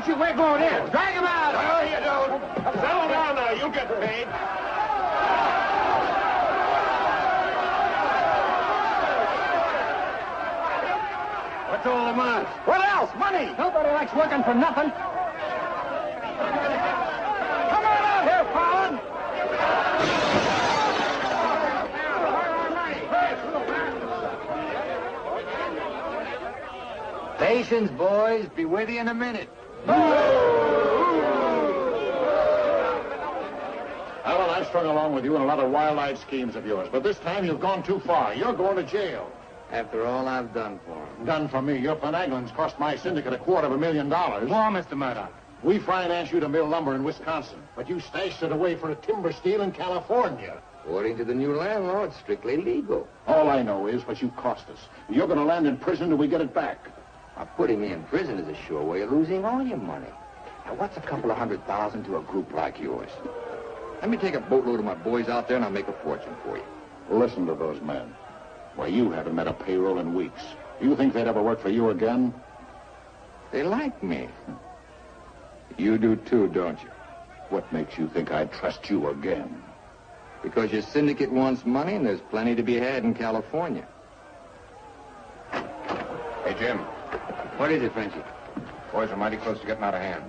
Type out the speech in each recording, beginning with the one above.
We're going in. Drag him out. Well, you don't. Settle down now. You'll get paid. What's all the muss? What else? Money. Nobody likes working for nothing. Come on out here, Fallon. Patience, boys. Be with you in a minute. Alan, I've strung along with you in a lot of wild-eyed schemes of yours, but this time you've gone too far. You're going to jail. After all I've done for him. Done for me. Your finagling's cost my syndicate $250,000. More, Mr. Murdoch. We financed you to mill lumber in Wisconsin, but you stashed it away for a timber steal in California. According to the new land law, it's strictly legal. All I know is what you cost us. You're going to land in prison till we get it back. Now, putting me in prison is a sure way of losing all your money. Now, what's a couple of $100,000 to a group like yours? Let me take a boatload of my boys out there and I'll make a fortune for you. Listen to those men. Why, you haven't met a payroll in weeks. You think they'd ever work for you again? They like me. You do too, don't you? What makes you think I'd trust you again? Because your syndicate wants money and there's plenty to be had in California. Hey, Jim. What is it, Frenchie? Boys are mighty close to getting out of hand.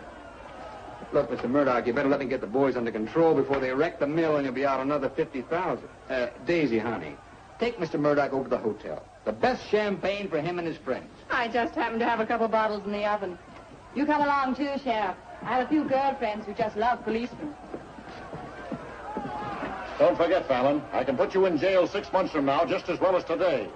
Look, Mr. Murdoch, you better let me get the boys under control before they wreck the mill and you'll be out another $50,000. Daisy, honey, take Mr. Murdoch over to the hotel. The best champagne for him and his friends. I just happen to have a couple bottles in the oven. You come along too, Sheriff. I have a few girlfriends who just love policemen. Don't forget, Fallon, I can put you in jail 6 months from now just as well as today.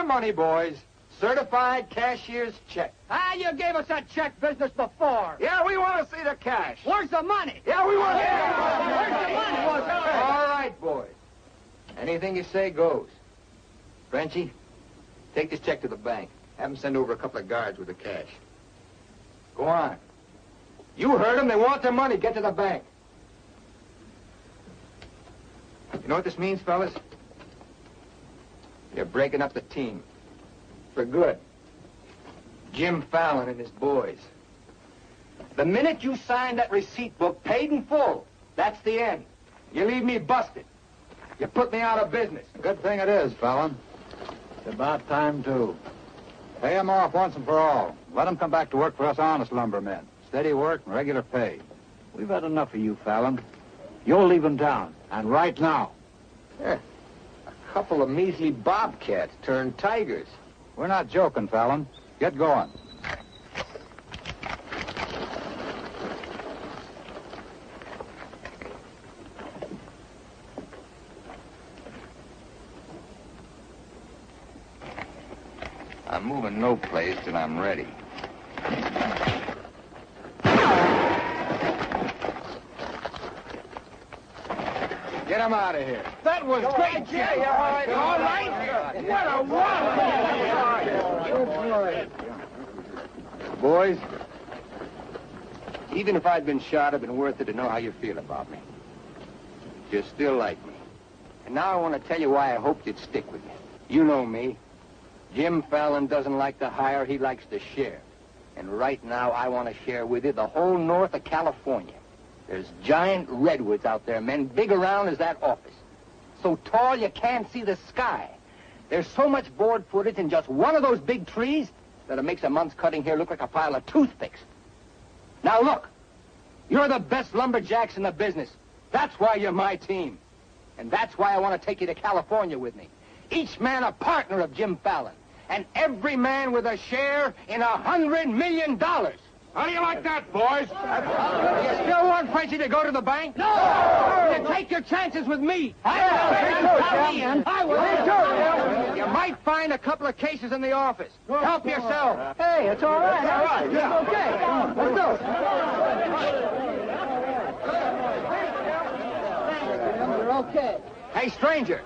Money, boys. Certified cashier's check. Ah, you gave us that check business before. Yeah, we want to see the cash. Where's the money? Yeah, we want to Where's the money? All right, boys. Anything you say goes. Frenchie, take this check to the bank. Have them send over a couple of guards with the cash. Go on. You heard them. They want their money. Get to the bank. You know what this means, fellas? You're breaking up the team. For good. Jim Fallon and his boys. The minute you sign that receipt book, paid in full, that's the end. You leave me busted. You put me out of business. Good thing it is, Fallon. It's about time, too. Pay him off once and for all. Let him come back to work for us honest lumbermen. Steady work and regular pay. We've had enough of you, Fallon. You'll leave him down, and right now. Yeah. Couple of measly bobcats turned tigers. We're not joking, Fallon. Get going. I'm moving no place till I'm ready. him out of here. That was great, Jim. You all right? All right? What a one! Boys, even if I'd been shot, it'd been worth it to know how you feel about me. You still like me. And now I want to tell you why I hoped you'd stick with me. You know me. Jim Fallon doesn't like to hire, he likes to share. And right now, I want to share with you the whole north of California. There's giant redwoods out there, men, big around as that office. So tall you can't see the sky. There's so much board footage in just one of those big trees that it makes a month's cutting here look like a pile of toothpicks. Now look, you're the best lumberjacks in the business. That's why you're my team. And that's why I want to take you to California with me. Each man a partner of Jim Fallon. And every man with a share in $100 million. How do you like that, boys? You still want Frenchie to go to the bank? No! You take your chances with me. I will. You might find a couple of cases in the office. Help yourself. Hey, it's all right. All right. Yeah. Okay. Come on. Let's go. We're okay. Hey, stranger.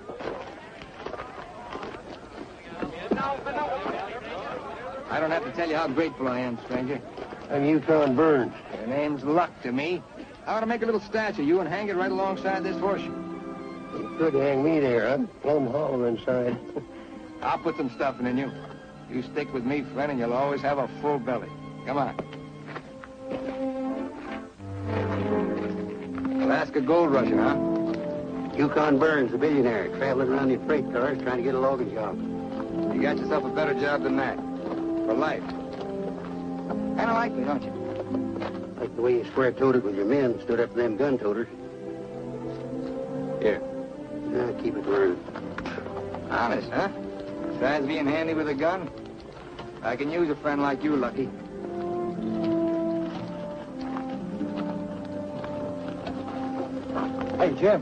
I don't have to tell you how grateful I am, stranger. I'm Yukon Burns. Your name's luck to me. I want to make a little statue of you and hang it right alongside this horseshoe. You could hang me there. I'm plumb hollow inside. I'll put some stuffing in you. You stick with me, friend, and you'll always have a full belly. Come on. Alaska gold rusher, huh? Yukon Burns, the billionaire, traveling around in freight cars trying to get a logging job. You got yourself a better job than that. For life. Kind of like me, don't you? Like the way you square-toted with your men, stood up to them gun-toters. Here. Yeah, keep it running. Honest, huh? Besides being handy with a gun, I can use a friend like you, Lucky. Hey, Jim.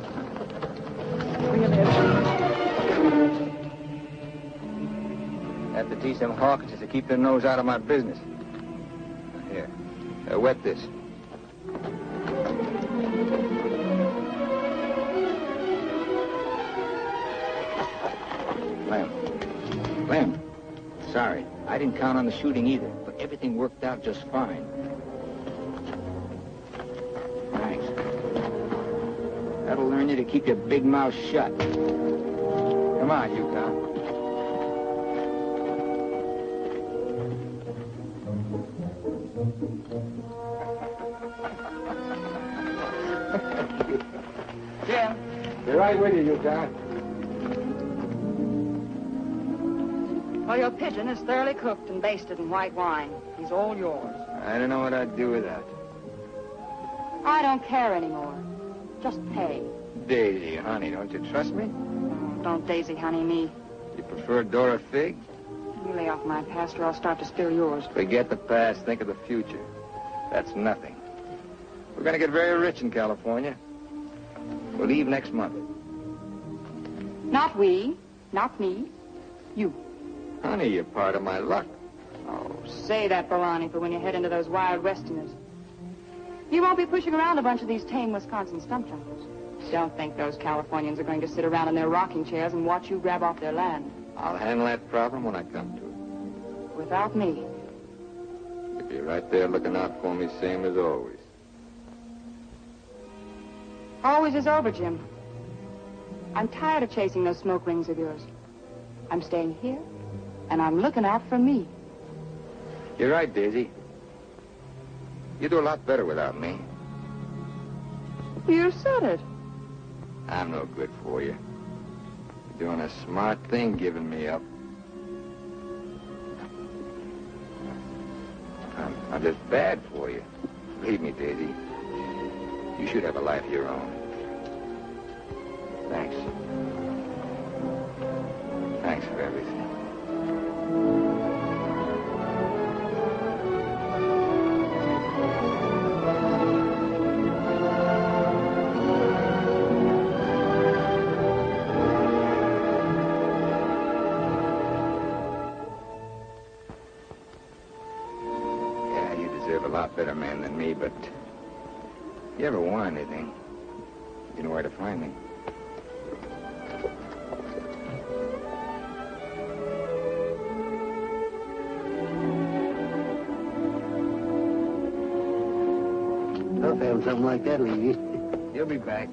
Have to teach them Hawkinses to keep their nose out of my business. Here. Wet this. Lem. Sorry. I didn't count on the shooting either, but everything worked out just fine. Thanks. That'll learn you to keep your big mouth shut. Come on, Yukon. Jim. Be right with you, Yukon. Well, your pigeon is thoroughly cooked and basted in white wine. He's all yours. I don't know what I'd do with that. I don't care anymore. Just pay. Daisy, honey, don't you trust me? Oh, don't Daisy honey me. You prefer Dora Fig? You lay off my past or I'll start to spill yours. Forget the past, think of the future. That's nothing. We're going to get very rich in California. We'll leave next month. Not we, not me, you. Honey, you're part of my luck. Oh, say that, Barani, for when you head into those wild westerners. You won't be pushing around a bunch of these tame Wisconsin stump jumpers. Don't think those Californians are going to sit around in their rocking chairs and watch you grab off their land. I'll handle that problem when I come to it. Without me. You'll be right there looking out for me, same as always. Always is over, Jim. I'm tired of chasing those smoke rings of yours. I'm staying here, and I'm looking out for me. You're right, Daisy. You do a lot better without me. You said it. I'm no good for you. You're doing a smart thing giving me up. I'm just bad for you. Believe me, Daisy. You should have a life of your own. Thanks. Thanks for everything. Yeah, you deserve a lot better man than me, but if you ever want anything, you know where to find me. letting something like that leave you. He'll be back.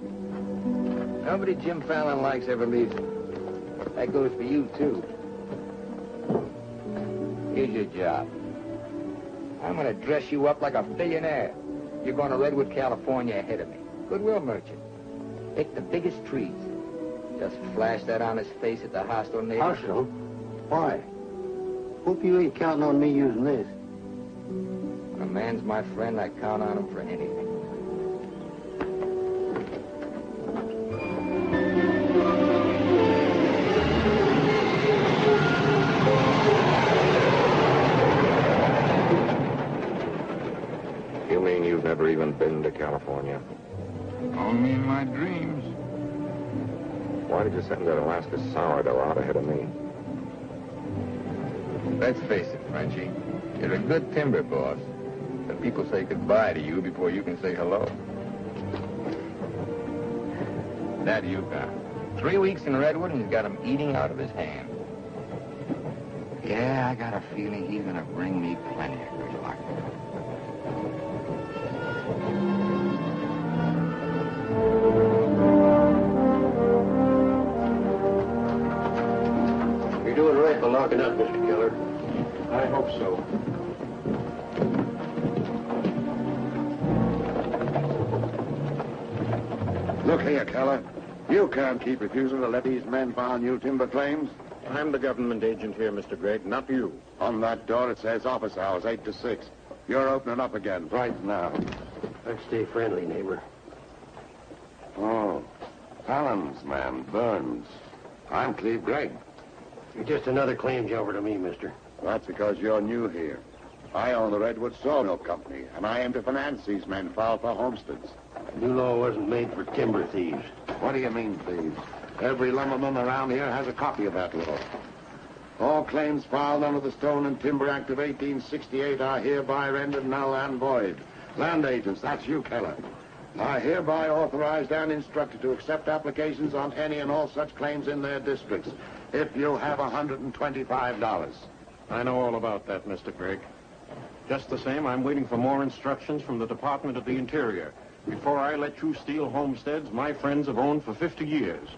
Nobody Jim Fallon likes ever leaves him. That goes for you, too. Here's your job. I'm going to dress you up like a billionaire. You're going to Redwood, California ahead of me. Goodwill merchant. Pick the biggest trees. Just flash that on his face at the hostile neighbors. Hostile? Why? Hope you ain't counting on me using this. When a man's my friend, I count on him for anything. You mean you've never even been to California? Only in my dreams. Why did you send that Alaska sourdough out ahead of me? Let's face it, Frenchie. You're a good timber boss. But people say goodbye to you before you can say hello. That Yukon. 3 weeks in Redwood and he's got him eating out of his hand. Yeah, I got a feeling he's gonna bring me plenty of good luck. You're doing right by locking up, Mr. Keller. I hope so. Look here, Keller. You can't keep refusing to let these men file new timber claims. I'm the government agent here, Mr. Gregg, not you. On that door it says office hours, 8 to 6. You're opening up again right now. Let's stay friendly, neighbor. Oh, Fallon's man, Burns. I'm Cleve Gregg. You're just another claim jumper to me, mister. That's because you're new here. I own the Redwood Sawmill Company, and I aim to finance these men filed for homesteads. The new law wasn't made for timber thieves. What do you mean, thieves? Every lumberman around here has a copy of that law. All claims filed under the Stone and Timber Act of 1868 are hereby rendered null and void. Land agents, that's you, Keller, are hereby authorized and instructed to accept applications on any and all such claims in their districts if you have $125. I know all about that, Mr. Gregg. Just the same, I'm waiting for more instructions from the Department of the Interior before I let you steal homesteads my friends have owned for 50 years.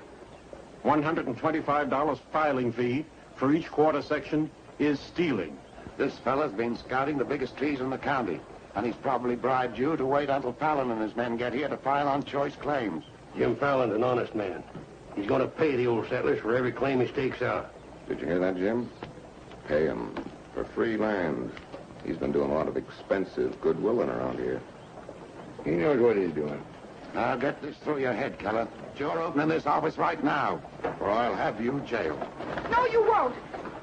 $125 filing fee for each quarter section is stealing. This fella's been scouting the biggest trees in the county, and he's probably bribed you to wait until Fallon and his men get here to file on choice claims. Jim Fallon's an honest man. He's going to pay the old settlers for every claim he stakes out. Did you hear that, Jim? Pay him for free land. He's been doing a lot of expensive goodwilling around here. He knows what he's doing. Now get this through your head, Keller. You're opening this office right now, or I'll have you jailed. No, you won't.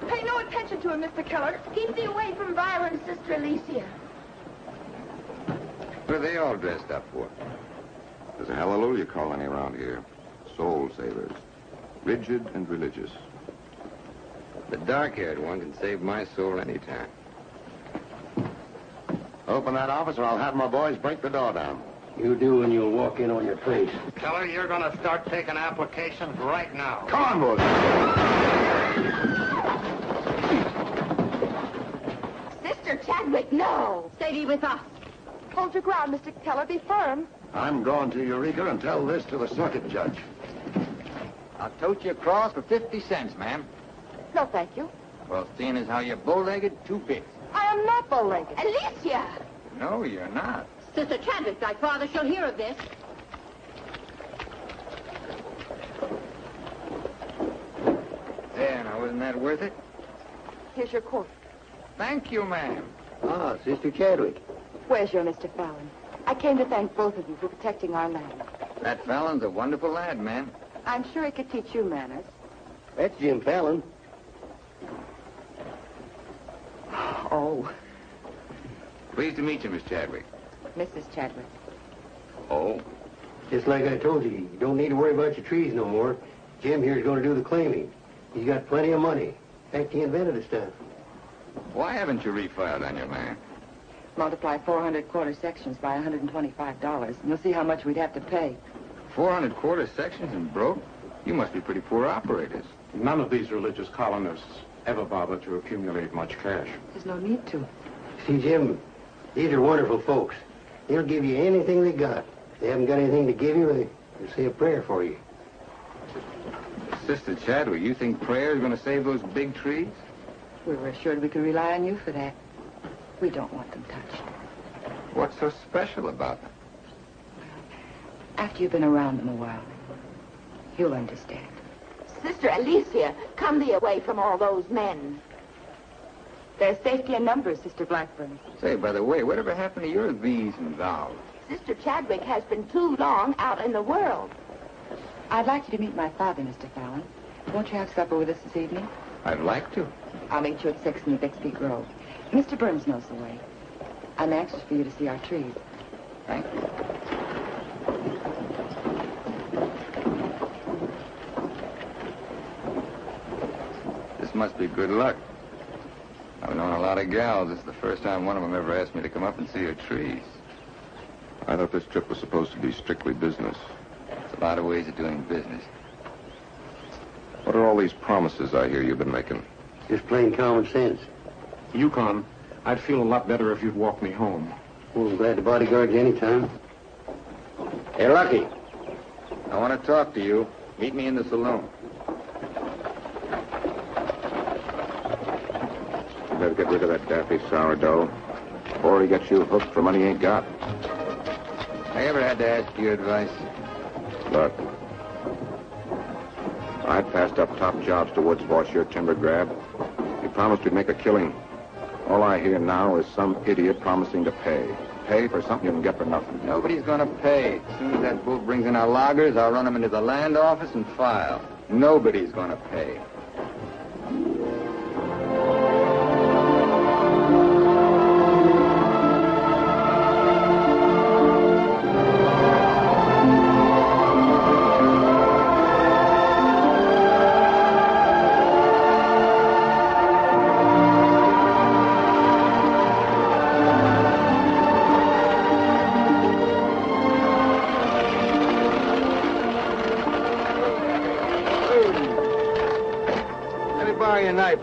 Pay no attention to him, Mr. Keller. Keep thee away from Byron's sister, Alicia. What are they all dressed up for? There's a hallelujah colony around here. Soul savers. Rigid and religious. The dark-haired one can save my soul anytime. Open that office, or I'll have my boys break the door down. You do, and you'll walk in on your face. Keller, you're going to start taking applications right now. Come on, boys. Sister Chadwick, no. Stay with us. Hold your ground, Mr. Keller. Be firm. I'm going to Eureka and tell this to the circuit judge. I'll tote you across for 50 cents, ma'am. No, thank you. Well, seeing as how you're bow-legged, 2 bits. I am not bow-legged. Alicia! No, you're not. Sister Chadwick, thy father shall hear of this. There, now, wasn't that worth it? Here's your coat. Thank you, ma'am. Ah, Sister Chadwick. Where's your Mr. Fallon? I came to thank both of you for protecting our land. That Fallon's a wonderful lad, ma'am. I'm sure he could teach you manners. That's Jim Fallon. Oh, Pleased to meet you, Miss Chadwick. Mrs. Chadwick. Oh? Just like I told you, you don't need to worry about your trees no more. Jim here's going to do the claiming. He's got plenty of money. In fact, he invented the stuff. Why haven't you refiled on your land? Multiply 400 quarter sections by $125, and you'll see how much we'd have to pay. 400 quarter sections and broke? You must be pretty poor operators. None of these religious colonists ever bother to accumulate much cash. There's no need to. See, Jim, these are wonderful folks. They'll give you anything they got. If they haven't got anything to give you, they'll say a prayer for you. Sister Chadwick, you think prayer is going to save those big trees? We were assured we could rely on you for that. We don't want them touched. What's so special about them? After you've been around them a while, you'll understand. Sister Alicia, come thee away from all those men. There's safety in numbers, Sister Blackburn. Say, by the way, whatever happened to your these and thous? Sister Chadwick has been too long out in the world. I'd like you to meet my father, Mr. Fallon. Won't you have supper with us this evening? I'd like to. I'll meet you at 6 in the Bixby Grove. Mr. Burns knows the way. I'm anxious for you to see our trees. Thank you. This must be good luck. I've known a lot of gals. This is the first time one of them ever asked me to come up and see her trees. I thought this trip was supposed to be strictly business. There's a lot of ways of doing business. What are all these promises I hear you've been making? Just plain common sense. Yukon, I'd feel a lot better if you'd walk me home. Well, I'm glad to bodyguard you anytime. Hey, Lucky. I want to talk to you. Meet me in the saloon. You better get rid of that daffy sourdough, or he gets you hooked for money he ain't got. I ever had to ask your advice? Look, I passed up top jobs to Woods' boss your timber grab. He promised we'd make a killing. All I hear now is some idiot promising to pay. Pay for something you can get for nothing. Nobody's going to pay. As soon as that boat brings in our loggers, I'll run them into the land office and file. Nobody's going to pay.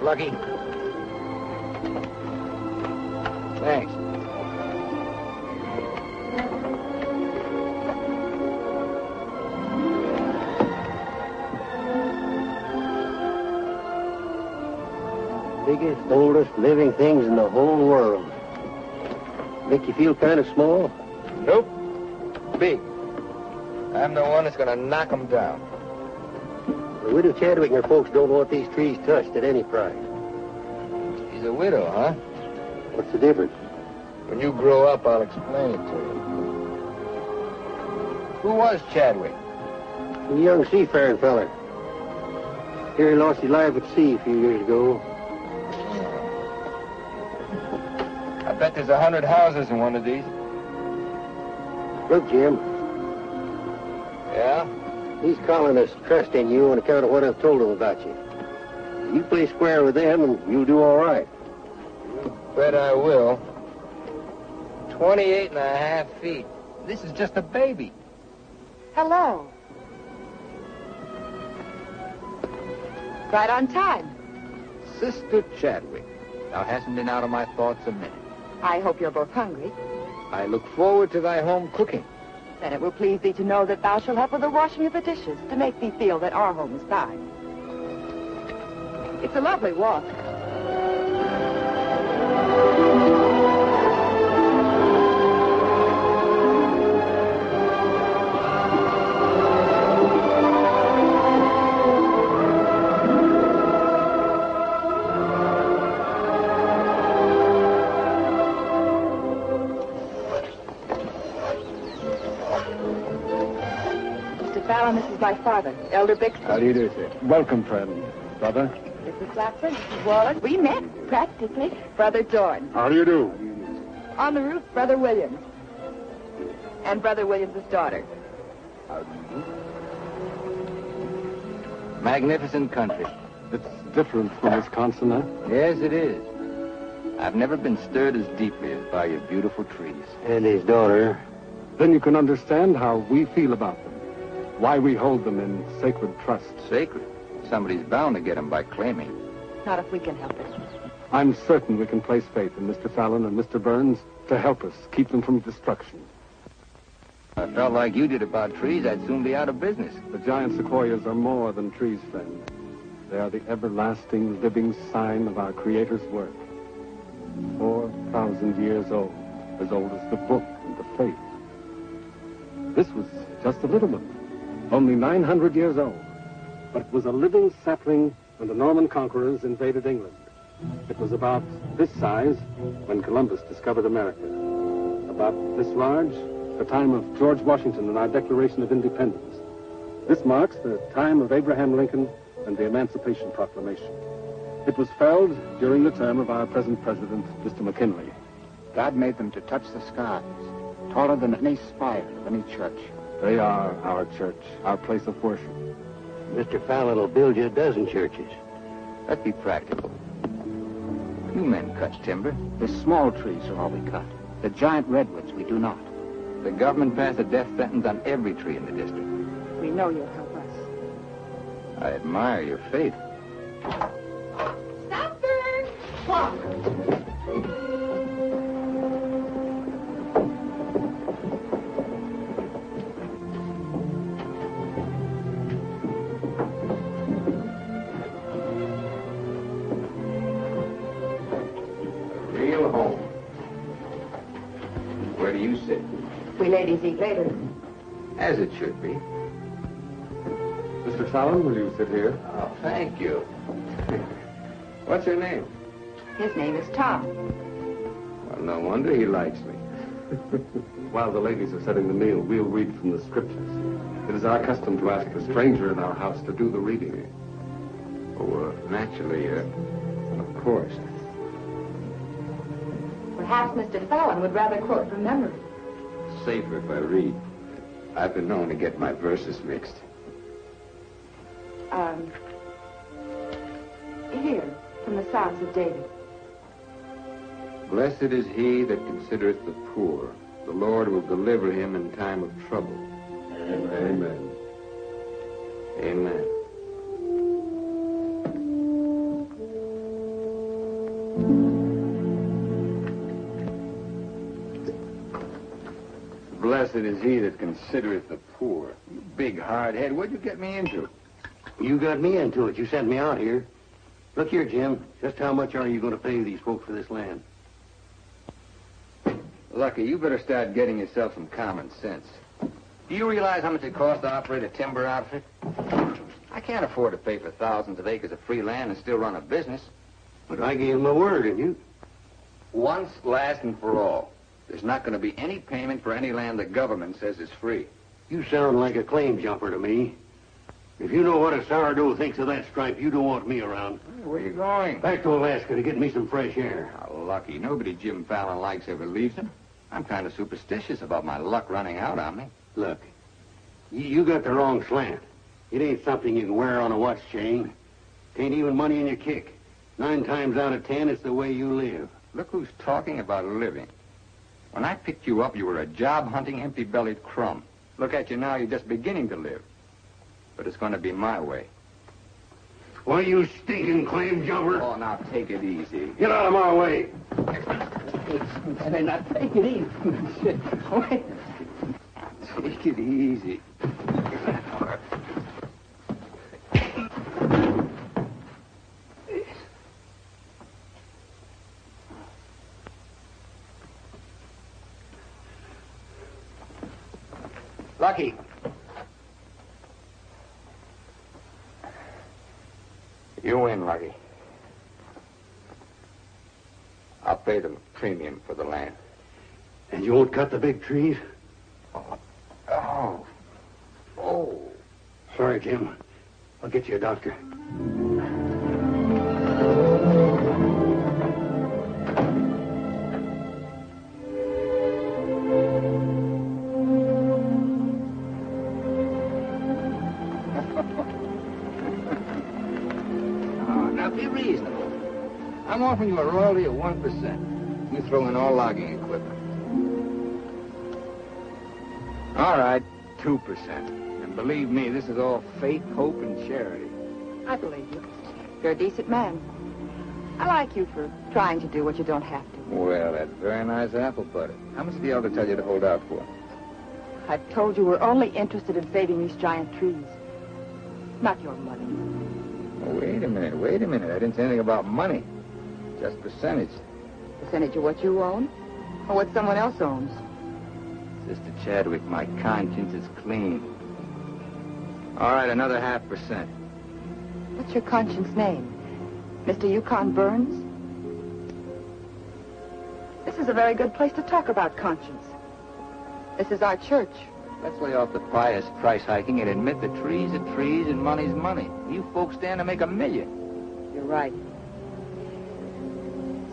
Lucky. Thanks. Biggest, oldest living things in the whole world. Make you feel kind of small? Nope. Big. I'm the one that's going to knock them down. The widow Chadwick and her folks don't want these trees touched at any price. She's a widow, huh? What's the difference? When you grow up, I'll explain it to you. Who was Chadwick? A young seafaring feller. Here he lost his life at sea a few years ago. I bet there's 100 houses in one of these. Look, Jim. Yeah? These colonists trust in you on account of what I've told them about you. You play square with them, and you'll do all right. You bet I will. 28 and a half feet. This is just a baby. Hello. Right on time. Sister Chadwick, thou hasn't been out of my thoughts a minute. I hope you're both hungry. I look forward to thy home cooking. Then it will please thee to know that thou shalt help with the washing of the dishes to make thee feel that our home is thine. It's a lovely walk. This is my father, Elder Bixby. How do you do, sir? Welcome, friend. Brother. Mrs. Blackburn, Mrs. Wallace. We met, practically. Brother Dorn. How do you do? On the roof, Brother Williams. And Brother Williams' daughter. Magnificent country. It's different from Wisconsin, huh? Yes, it is. I've never been stirred as deeply as by your beautiful trees. And his daughter. Then you can understand how we feel about them. Why we hold them in sacred trust. Sacred. Somebody's bound to get them by claiming. Not if we can help it. I'm certain we can place faith in Mr. Fallon and Mr. Burns to help us keep them from destruction. I felt like you did about trees, I'd soon be out of business. The giant sequoias are more than trees, friend. They are the everlasting, living sign of our Creator's work. 4,000 years old, as old as the book and the faith. This was just a little one, only 900 years old. But it was a living sapling when the Norman conquerors invaded England. It was about this size when Columbus discovered America. About this large, the time of George Washington and our Declaration of Independence. This marks the time of Abraham Lincoln and the Emancipation Proclamation. It was felled during the term of our present president, Mr. McKinley. God made them to touch the skies, taller than any spire of any church. They are our church, our place of worship. Mr. Fallon will build you a dozen churches. Let's be practical. You men cut timber. The small trees are all we cut. The giant redwoods we do not. The government passed a death sentence on every tree in the district. We know you'll help us. I admire your faith. Stop, Bern! Walk. Real home. Where do you sit? We ladies eat later. As it should be. Mr. Fallon, will you sit here? Oh, thank you. What's her name? His name is Tom. Well, no wonder he likes me. While the ladies are setting the meal, we'll read from the scriptures. It is our custom to ask a stranger in our house to do the reading. Oh, naturally, of course. Perhaps Mr. Fallon would rather quote from memory. Safer if I read. I've been known to get my verses mixed. Here, from the Psalms of David. Blessed is he that considereth the poor. The Lord will deliver him in time of trouble. Amen. Amen. Blessed is he that considereth the poor. You big hard head, what'd you get me into? You got me into it. You sent me out here. Look here, Jim. Just how much are you going to pay these folks for this land? Lucky, you better start getting yourself some common sense. Do you realize how much it costs to operate a timber outfit? I can't afford to pay for thousands of acres of free land and still run a business. But I gave them my word, and you... Once, last, and for all. There's not going to be any payment for any land the government says is free. You sound like a claim jumper to me. If you know what a sourdough thinks of that stripe, you don't want me around. Where are you going? Back to Alaska to get me some fresh air. How lucky. Nobody Jim Fallon likes ever leaves him. I'm kind of superstitious about my luck running out on me. Look, you got the wrong slant. It ain't something you can wear on a watch chain. It ain't even money in your kick. 9 times out of 10, it's the way you live. Look who's talking about living. When I picked you up, you were a job-hunting, empty-bellied crumb. Look at you now, you're just beginning to live. But it's going to be my way. Why, you stinking claim jumper? Oh, now take it easy. Get out of my way. Hey, now take it easy. Wait. Take it easy. Lucky. You win, Lucky. I'll pay the premium for the land. And you won't cut the big trees? Oh. Sorry, Jim. I'll get you a doctor. Now be reasonable. I'm offering you a royalty of 1%. You throw in all logging equipment. All right, 2%. And believe me, this is all faith, hope, and charity. I believe you. You're a decent man. I like you for trying to do what you don't have to. Well, that's very nice apple butter. How much did the elder tell you to hold out for? I've told you we're only interested in saving these giant trees. Not your money. Oh, wait a minute. I didn't say anything about money. Just percentage. Percentage of what you own? Or what someone else owns? Sister Chadwick, my conscience is clean. All right, another 0.5%. What's your conscience name? Mr. Yukon Burns? This is a very good place to talk about conscience. This is our church. Let's lay off the pious price hiking and admit that trees are trees and money's money. You folks stand to make $1 million. You're right.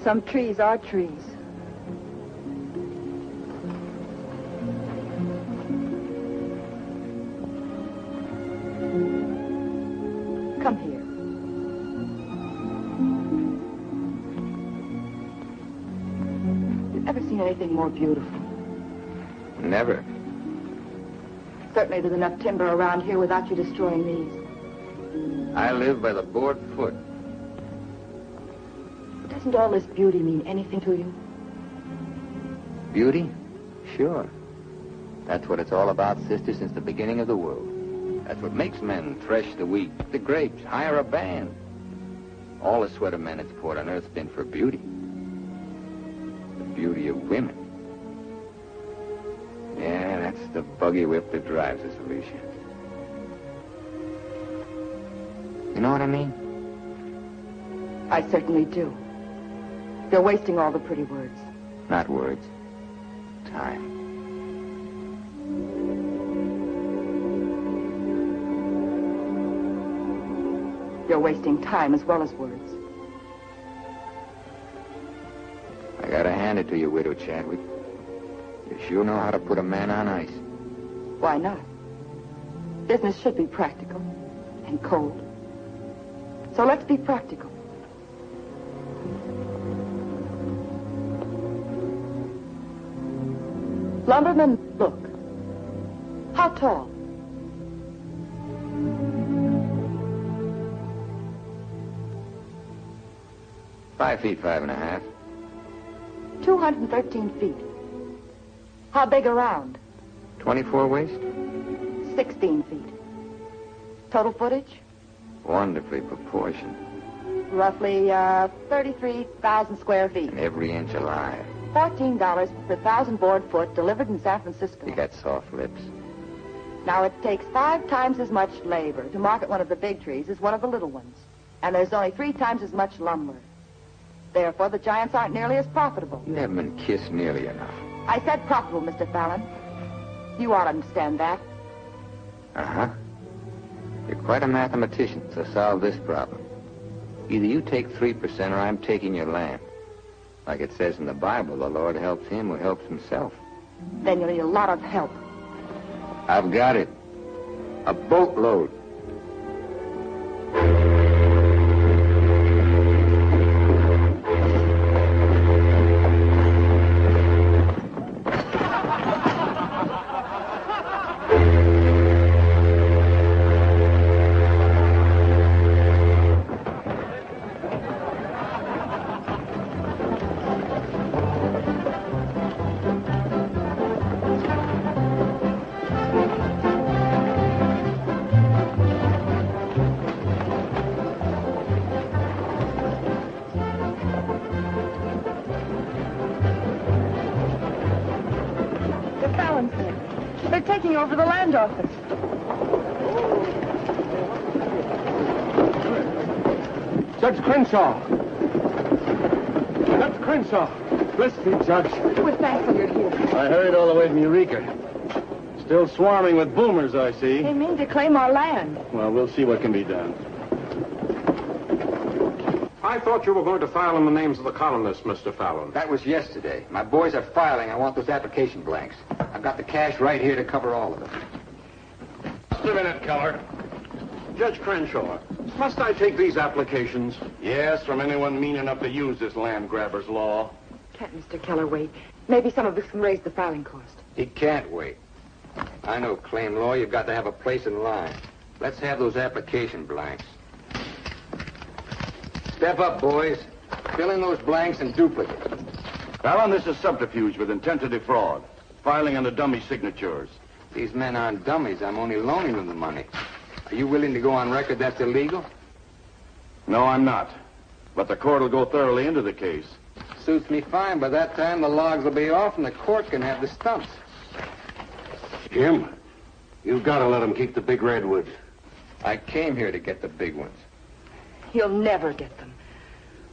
Some trees are trees. Come here. Ever seen anything more beautiful? Never. Certainly there's enough timber around here without you destroying these. I live by the board foot. Doesn't all this beauty mean anything to you? Beauty? Sure. That's what it's all about, sister, since the beginning of the world. That's what makes men thresh the wheat, pick the grapes, hire a band. All the sweat of men has poured on earth's been for beauty. The beauty of women. Yeah, that's the buggy whip that drives us, Alicia. You know what I mean? I certainly do. You're wasting all the pretty words. Not words. Time. You're wasting time as well as words. I gotta hand it to you, Widow Chadwick. You sure know how to put a man on ice. Why not? Business should be practical and cold. So let's be practical. Lumberman, look. How tall? $5 feet, 5.5. 213 feet. How big around? 24 waist? 16 feet. Total footage? Wonderfully proportioned. Roughly 33,000 square feet. And every inch alive. $14 per 1,000 board foot delivered in San Francisco. You got soft lips. Now, it takes 5 times as much labor to market one of the big trees as one of the little ones. And there's only 3 times as much lumber. Therefore, the giants aren't nearly as profitable. You haven't been kissed nearly enough. I said profitable, Mr. Fallon. You ought to understand that. Uh-huh. You're quite a mathematician, so solve this problem. Either you take 3% or I'm taking your land. Like it says in the Bible, the Lord helps him who helps himself. Then you'll need a lot of help. I've got it. A boatload. They're taking over the land office. Judge Crenshaw. Judge Crenshaw. Listen, Judge. We're thankful you're here. I hurried all the way from Eureka. Still swarming with boomers, I see. They mean to claim our land. Well, we'll see what can be done. I thought you were going to file in the names of the colonists, Mr. Fallon. That was yesterday. My boys are filing. I want those application blanks. I've got the cash right here to cover all of it. Just a minute, Keller. Judge Crenshaw, must I take these applications? Yes, from anyone mean enough to use this land grabber's law. Can't Mr. Keller wait? Maybe some of us can raise the filing cost. He can't wait. I know claim law. You've got to have a place in line. Let's have those application blanks. Step up, boys. Fill in those blanks and duplicate. Fallon, this is subterfuge with intent to defraud. Filing under dummy signatures. These men aren't dummies. I'm only loaning them the money. Are you willing to go on record that's illegal? No, I'm not. But the court will go thoroughly into the case. Suits me fine. By that time, the logs will be off and the court can have the stumps. Jim, you've got to let them keep the big redwoods. I came here to get the big ones. You'll never get them.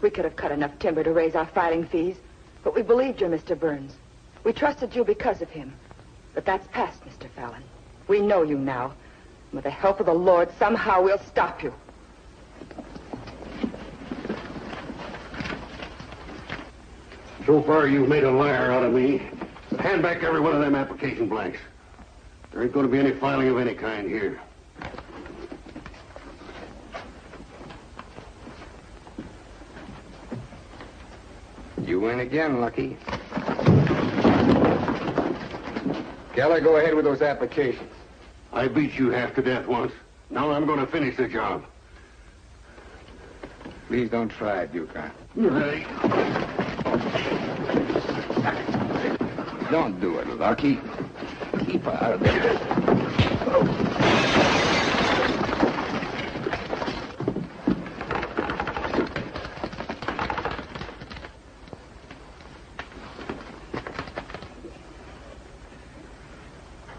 We could have cut enough timber to raise our filing fees, but we believed you, Mr. Burns. We trusted you because of him. But that's past, Mr. Fallon. We know you now. And with the help of the Lord, somehow we'll stop you. So far, you've made a liar out of me. Hand back every one of them application blanks. There ain't going to be any filing of any kind here. You win again, Lucky. Geller, go ahead with those applications. I beat you half to death once. Now I'm going to finish the job. Please don't try it, Yukon. Hey. Don't do it, Lucky. Keep out of there.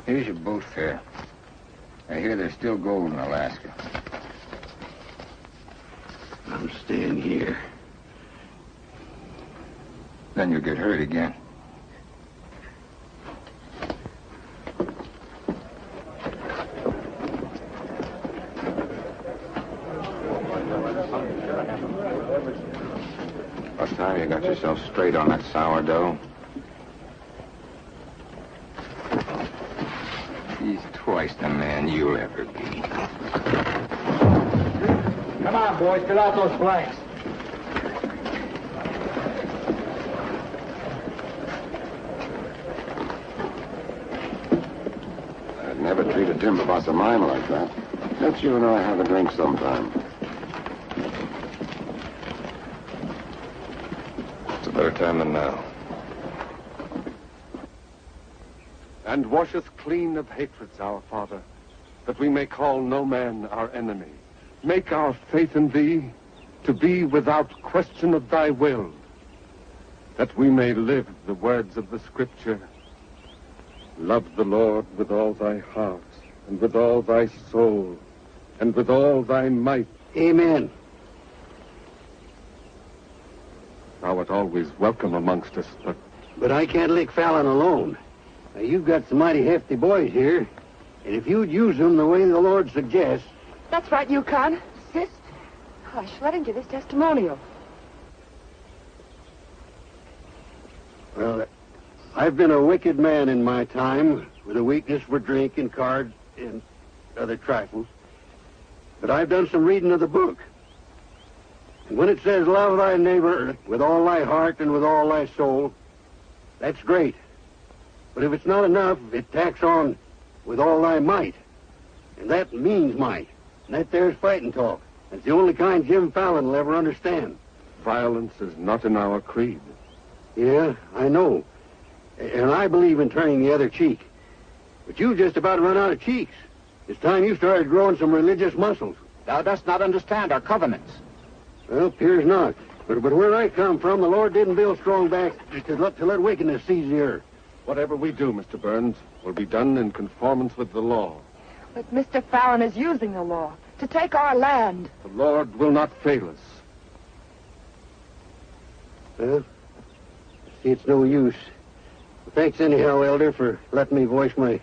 Here's your boat fare. I hear there's still gold in Alaska. I'm staying here. Then you'll get hurt again. What time you got yourself straight on that sourdough? He's twice the man you'll ever be. Come on, boys, fill out those blanks. I'd never treat a timber boss of mine like that. Let's you and I have a drink sometime. It's a better time than now. And wash us clean of hatreds, our Father, that we may call no man our enemy. Make our faith in thee to be without question of thy will, that we may live the words of the Scripture. Love the Lord with all thy heart, and with all thy soul, and with all thy might. Amen. Thou art always welcome amongst us, But I can't lick Fallon alone. Now, you've got some mighty hefty boys here, and if you'd use them the way the Lord suggests... That's right, Yukon. Sis. Hush, let him give his testimonial. Well, I've been a wicked man in my time, with a weakness for drink and cards and other trifles. But I've done some reading of the book. And when it says, love thy neighbor with all thy heart and with all thy soul, that's great. But if it's not enough, it tacks on with all thy might. And that means might. And that there's fighting talk. That's the only kind Jim Fallon will ever understand. violence is not in our creed. Yeah, I know. And I believe in turning the other cheek. But you've just about run out of cheeks. It's time you started growing some religious muscles. Thou dost not understand our covenants. Well, appears not. But where I come from, the Lord didn't build strong backs to let wickedness seize the earth. Whatever we do, Mr. Burns, will be done in conformance with the law. But Mr. Fallon is using the law to take our land. The Lord will not fail us. Well, see, it's no use. Thanks anyhow, Elder, for letting me voice my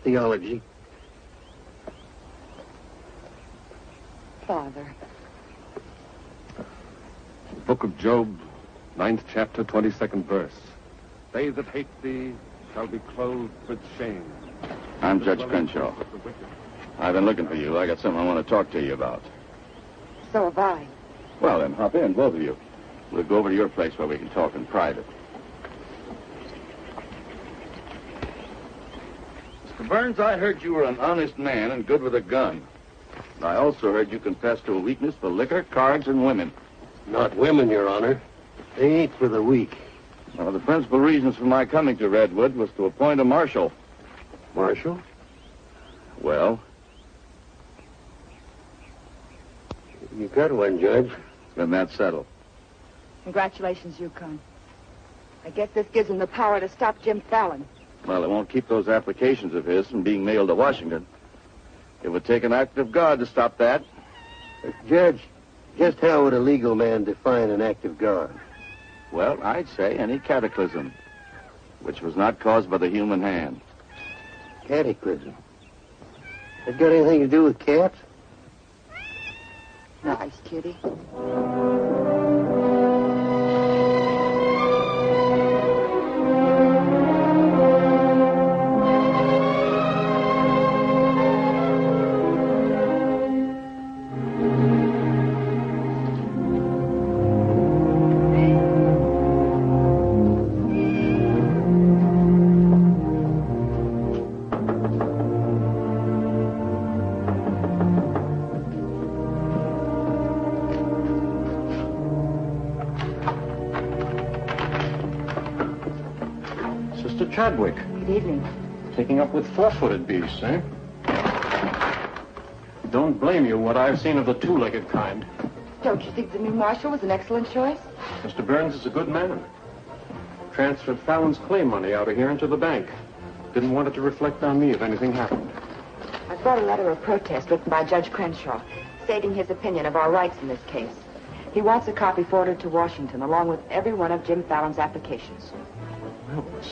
theology. Father. Book of Job, 9th chapter, 22nd verse. They that hate thee shall be clothed with shame. I'm Judge Crenshaw. I've been looking for you. I got something I want to talk to you about. So have I. Well, then, hop in, both of you. We'll go over to your place where we can talk in private. Mr. Burns, I heard you were an honest man and good with a gun. I also heard you confess to a weakness for liquor, cards, and women. Not women, Your Honor. They ain't for the weak. One of the principal reasons for my coming to Redwood was to appoint a marshal. Marshal? Well, You got one, Judge. then that's settled. Congratulations, Yukon. I guess this gives him the power to stop Jim Fallon. Well, it won't keep those applications of his from being mailed to Washington. It would take an act of God to stop that. Judge, just how would a legal man define an act of God? Well, I'd say any cataclysm which was not caused by the human hand. Cataclysm. That got anything to do with cats? Nice, kitty. Sister Chadwick. Good evening. Taking up with four-footed beasts, eh? Don't blame you what I've seen of the two-legged kind. Don't you think the new marshal was an excellent choice? Mr. Burns is a good man. Transferred Fallon's claim money out of here into the bank. Didn't want it to reflect on me if anything happened. I brought a letter of protest written by Judge Crenshaw, stating his opinion of our rights in this case. He wants a copy forwarded to Washington, along with every one of Jim Fallon's applications. Well, it's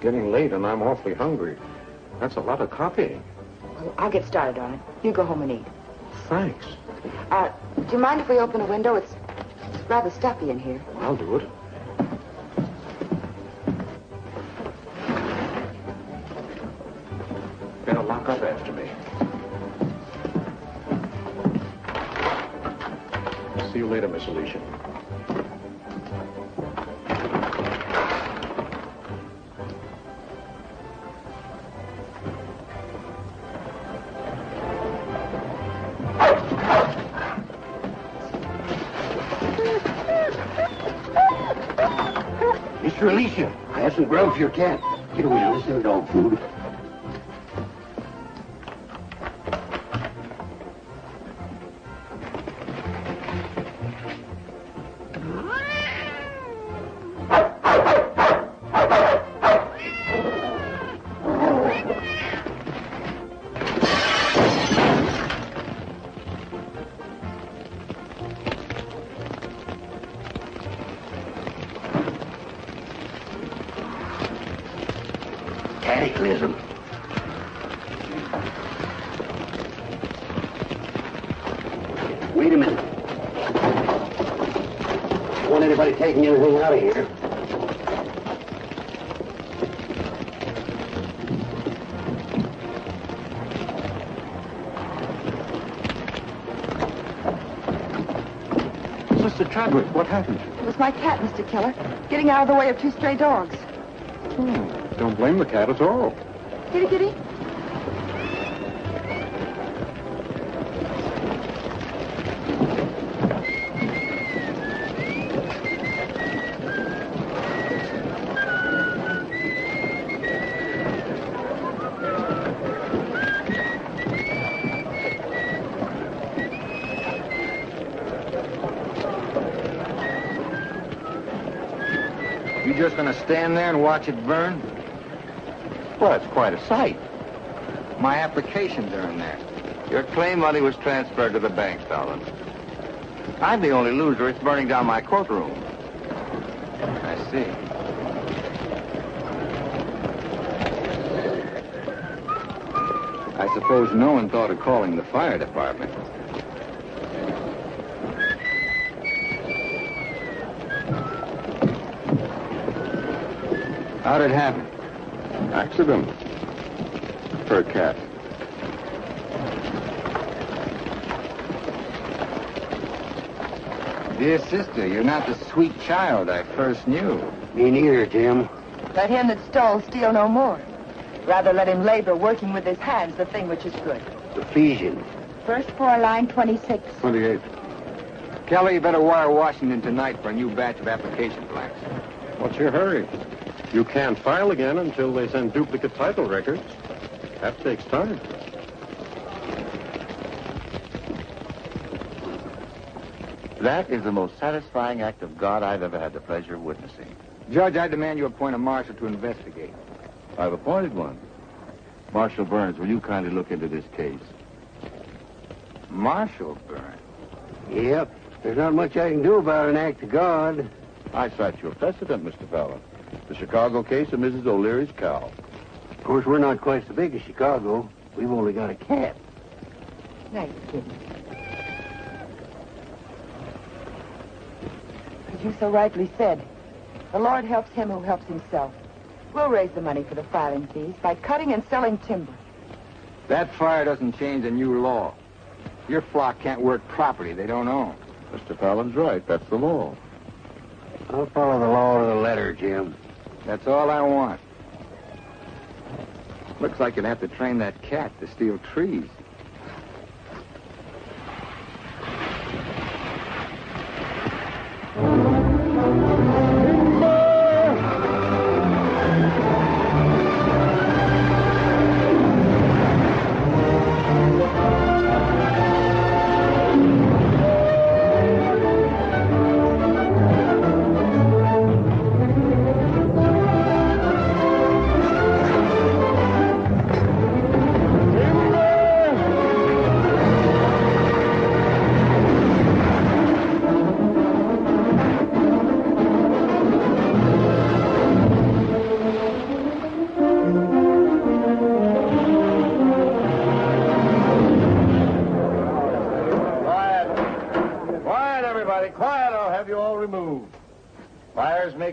getting late and I'm awfully hungry. That's a lot of copying. Well, I'll get started on it. You go home and eat. Thanks. Do you mind if we open a window? It's rather stuffy in here. I'll do it. Better lock up after me. See you later, Miss Alicia. Mr. Alicia, I have some grub for your cat. Get away, this is dog food. Cataclysm. Wait a minute. Don't want anybody taking anything out of here. Sister Chadwick, what happened? It was my cat, Mr. Keller, getting out of the way of two stray dogs. Don't blame the cat at all. Kitty, kitty. You just gonna stand there and watch it burn? Well, it's quite a sight. My applications are in there. Your claim money was transferred to the bank, Fallon. I'm the only loser. It's burning down my courtroom. I see. I suppose no one thought of calling the fire department. How'd it happen? Accident. For a cat. Dear sister, you're not the sweet child I first knew. Me neither, Jim. Let him that stole steal no more. Rather let him labor, working with his hands, the thing which is good. Ephesians. First floor, line 26. 28. Kelly, you better wire Washington tonight for a new batch of application blanks. What's your hurry? You can't file again until they send duplicate title records. That takes time. That is the most satisfying act of God I've ever had the pleasure of witnessing. Judge, I demand you appoint a marshal to investigate. I've appointed one. Marshal Burns, will you kindly look into this case? Marshal Burns? Yep. There's not much I can do about an act of God. I cite your precedent, Mr. Fallon. The Chicago case of Mrs. O'Leary's cow. Of course, we're not quite so big as Chicago. We've only got a cat. Nice kid. As you so rightly said, the Lord helps him who helps himself. We'll raise the money for the filing fees by cutting and selling timber. That fire doesn't change the new law. Your flock can't work property they don't own. Mr. Fallon's right. That's the law. I'll follow the law to the letter, Jim. That's all I want. Looks like you'd have to train that cat to steal trees.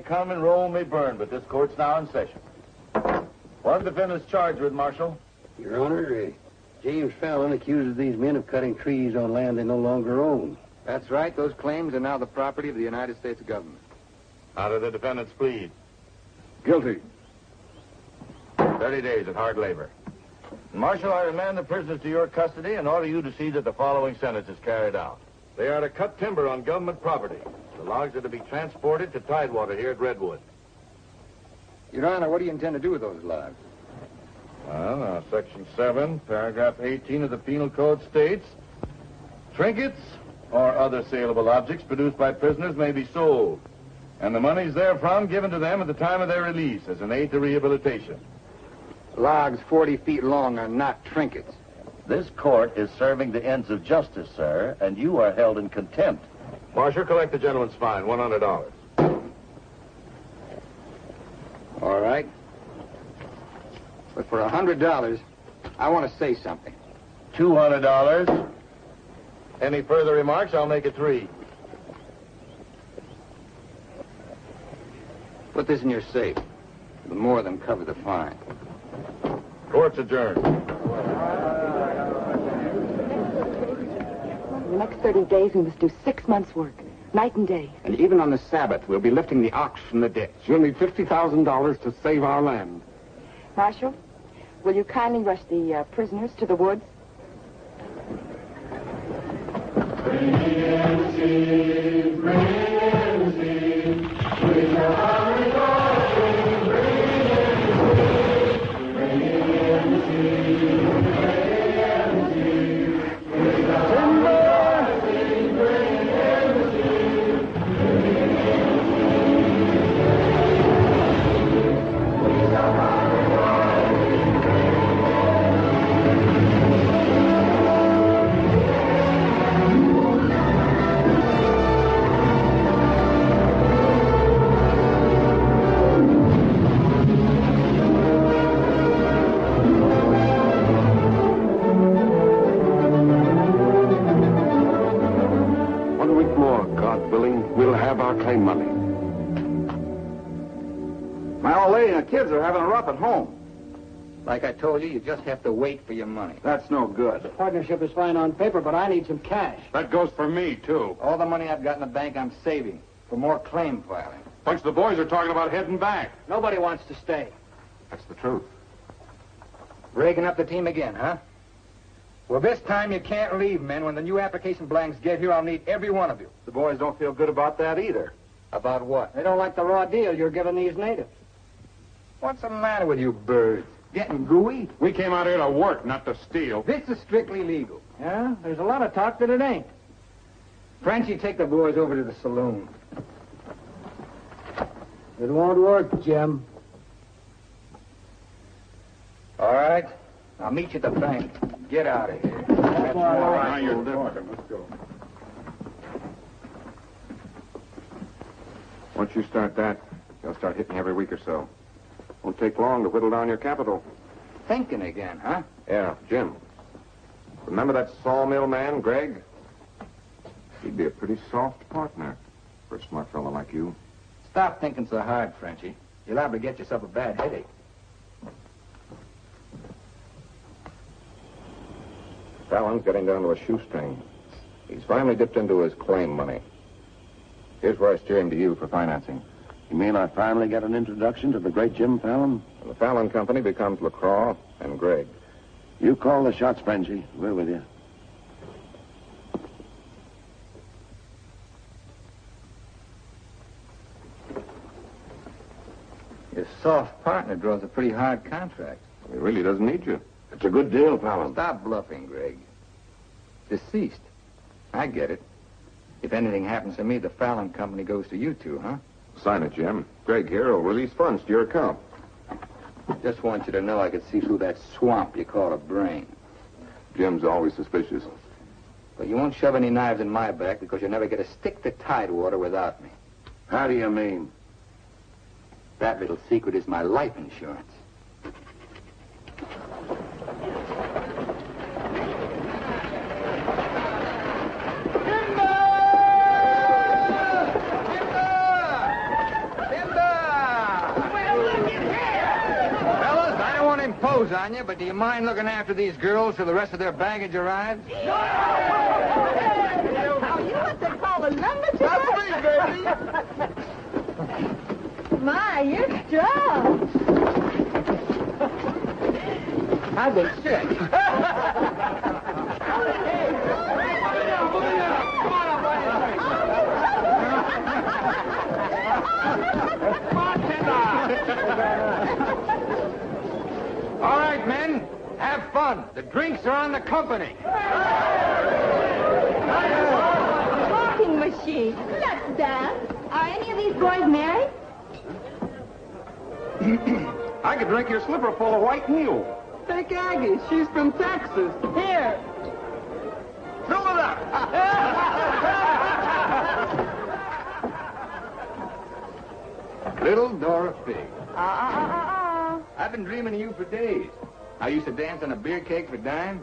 Come and Rome may burn, but this court's now in session. What are the defendants charged with, Marshal? Your Honor, James Fallon accuses these men of cutting trees on land they no longer own. That's right. Those claims are now the property of the United States government. How do the defendants plead? Guilty. 30 days at hard labor. Marshal, I remand the prisoners to your custody and order you to see that the following sentence is carried out. They are to cut timber on government property. The logs are to be transported to Tidewater here at Redwood. Your Honor, what do you intend to do with those logs? Well, Section 7, Paragraph 18 of the Penal Code states, trinkets or other saleable objects produced by prisoners may be sold, and the monies therefrom given to them at the time of their release as an aid to rehabilitation. Logs 40 feet long are not trinkets. This court is serving the ends of justice, sir, and you are held in contempt. Marshal, collect the gentleman's fine, $100. All right. But for $100, I want to say something. $200. Any further remarks, I'll make it 3. Put this in your safe. It'll more than cover the fine. Court's adjourned. In the next 30 days, we must do 6 months' work, night and day. And even on the Sabbath, we'll be lifting the ox from the ditch. You'll need $50,000 to save our land. Marshal, will you kindly rush the prisoners to the woods? Claim money. My old lady and the kids are having a rough at home. Like I told you, you just have to wait for your money. That's no good. The partnership is fine on paper, but I need some cash. That goes for me, too. All the money I've got in the bank, I'm saving for more claim filing. Bunch of the boys are talking about heading back. Nobody wants to stay. That's the truth. Breaking up the team again, huh? Well, this time you can't leave, men. When the new application blanks get here, I'll need every one of you. The boys don't feel good about that either. About what? They don't like the raw deal you're giving these natives. What's the matter with you birds? Getting gooey? We came out here to work, not to steal. This is strictly legal. Yeah, there's a lot of talk that it ain't. Frenchie, take the boys over to the saloon. It won't work, Jim. All right. I'll meet you at the bank. Get out of here. That's all right. Now you're talking. Let's go. Once you start that, you'll start hitting every week or so. Won't take long to whittle down your capital. Thinking again, huh? Yeah, Jim. Remember that sawmill man, Greg? He'd be a pretty soft partner for a smart fellow like you. Stop thinking so hard, Frenchie. You're liable to get yourself a bad headache. Fallon's getting down to a shoestring. He's finally dipped into his claim money. Here's where I steer him to you for financing. You mean I finally get an introduction to the great Jim Fallon? And the Fallon Company becomes LaCroix and Gregg. You call the shots, Frenchie. We're with you. Your soft partner draws a pretty hard contract. He really doesn't need you. It's a good deal, Fallon. Stop bluffing, Greg. Deceased. I get it. If anything happens to me, the Fallon Company goes to you two, huh? Sign it, Jim. Greg here will release funds to your account. Just want you to know I could see through that swamp you call a brain. Jim's always suspicious. But you won't shove any knives in my back because you'll never get a stick to Tidewater without me. How do you mean? That little secret is my life insurance. On you, but do you mind looking after these girls till the rest of their baggage arrives? Are you what they call a lumberjack? That's me, baby. My, you're strong. How'd they check? All right, men, have fun. The drinks are on the company. Talking machine. Let's dance. Are any of these boys married? I could drink your slipper full of white meal. Take Aggie. She's from Texas. Here. Fill it up. Little Dora Fig. I've been dreaming of you for days. I used to dance on a beer cake for dimes.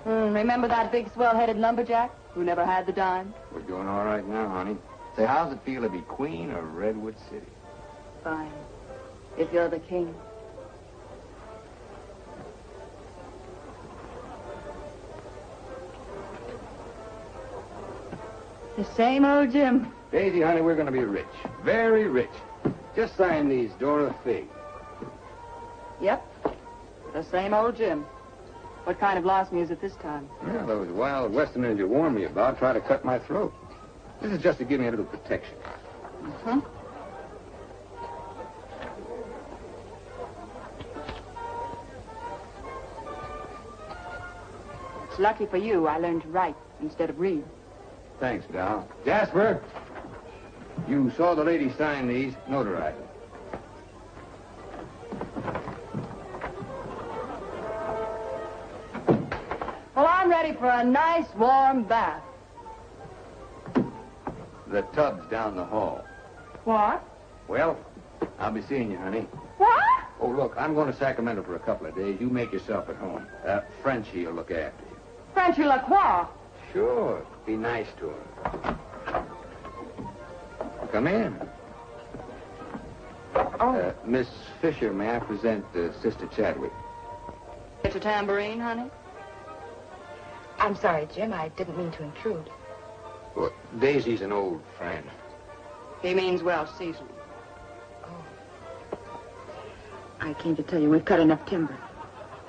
Remember that big swell-headed lumberjack who never had the dime? We're doing all right now, honey. Say, how's it feel to be queen of Redwood City? Fine. If you're the king. The same old Jim. Daisy, honey, we're going to be rich. Very rich. Just sign these, Dora Fig. Yep. The same old Jim. What kind of lost music this time? Well, those wild Westerners you warned me about try to cut my throat. This is just to give me a little protection. Uh-huh. It's lucky for you I learned to write instead of read. Thanks, Val. Jasper, you saw the lady sign these. Notarize them. Well, I'm ready for a nice warm bath. The tub's down the hall. What? Well, I'll be seeing you, honey. What? Oh, look, I'm going to Sacramento for a couple of days. You make yourself at home. Frenchie will look after you. Frenchy Lacroix. Sure. Be nice to him. Come in. Oh. Miss Fisher, may I present Sister Chadwick? Get your tambourine, honey? I'm sorry, Jim. I didn't mean to intrude. Well, Daisy's an old friend. He means well seasoned. Oh. I came to tell you we've cut enough timber.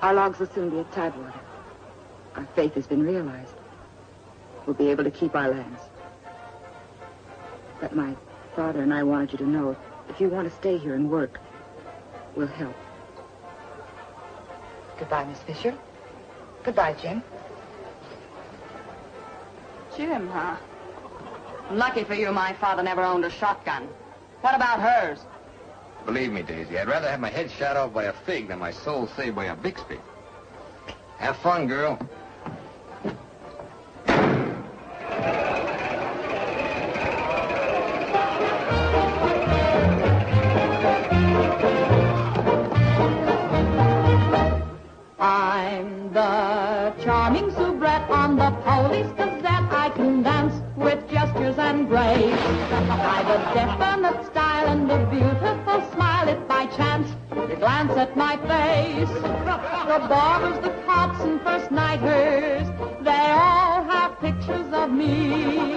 Our logs will soon be at Tidewater. Our faith has been realized. We'll be able to keep our lands. But my father and I wanted you to know if you want to stay here and work, we'll help. Goodbye, Miss Fisher. Goodbye, Jim. Jim, huh? Lucky for you, my father never owned a shotgun. What about hers? Believe me, Daisy, I'd rather have my head shot off by a fig than my soul saved by a Bixby. Have fun, girl. I'm the charming soubrette on the Police Gazette. I can dance with gestures and grace. I've a definite style and a beautiful smile. If by chance you glance at my face, the barbers, the cops, and first nighters, they all have pictures of me.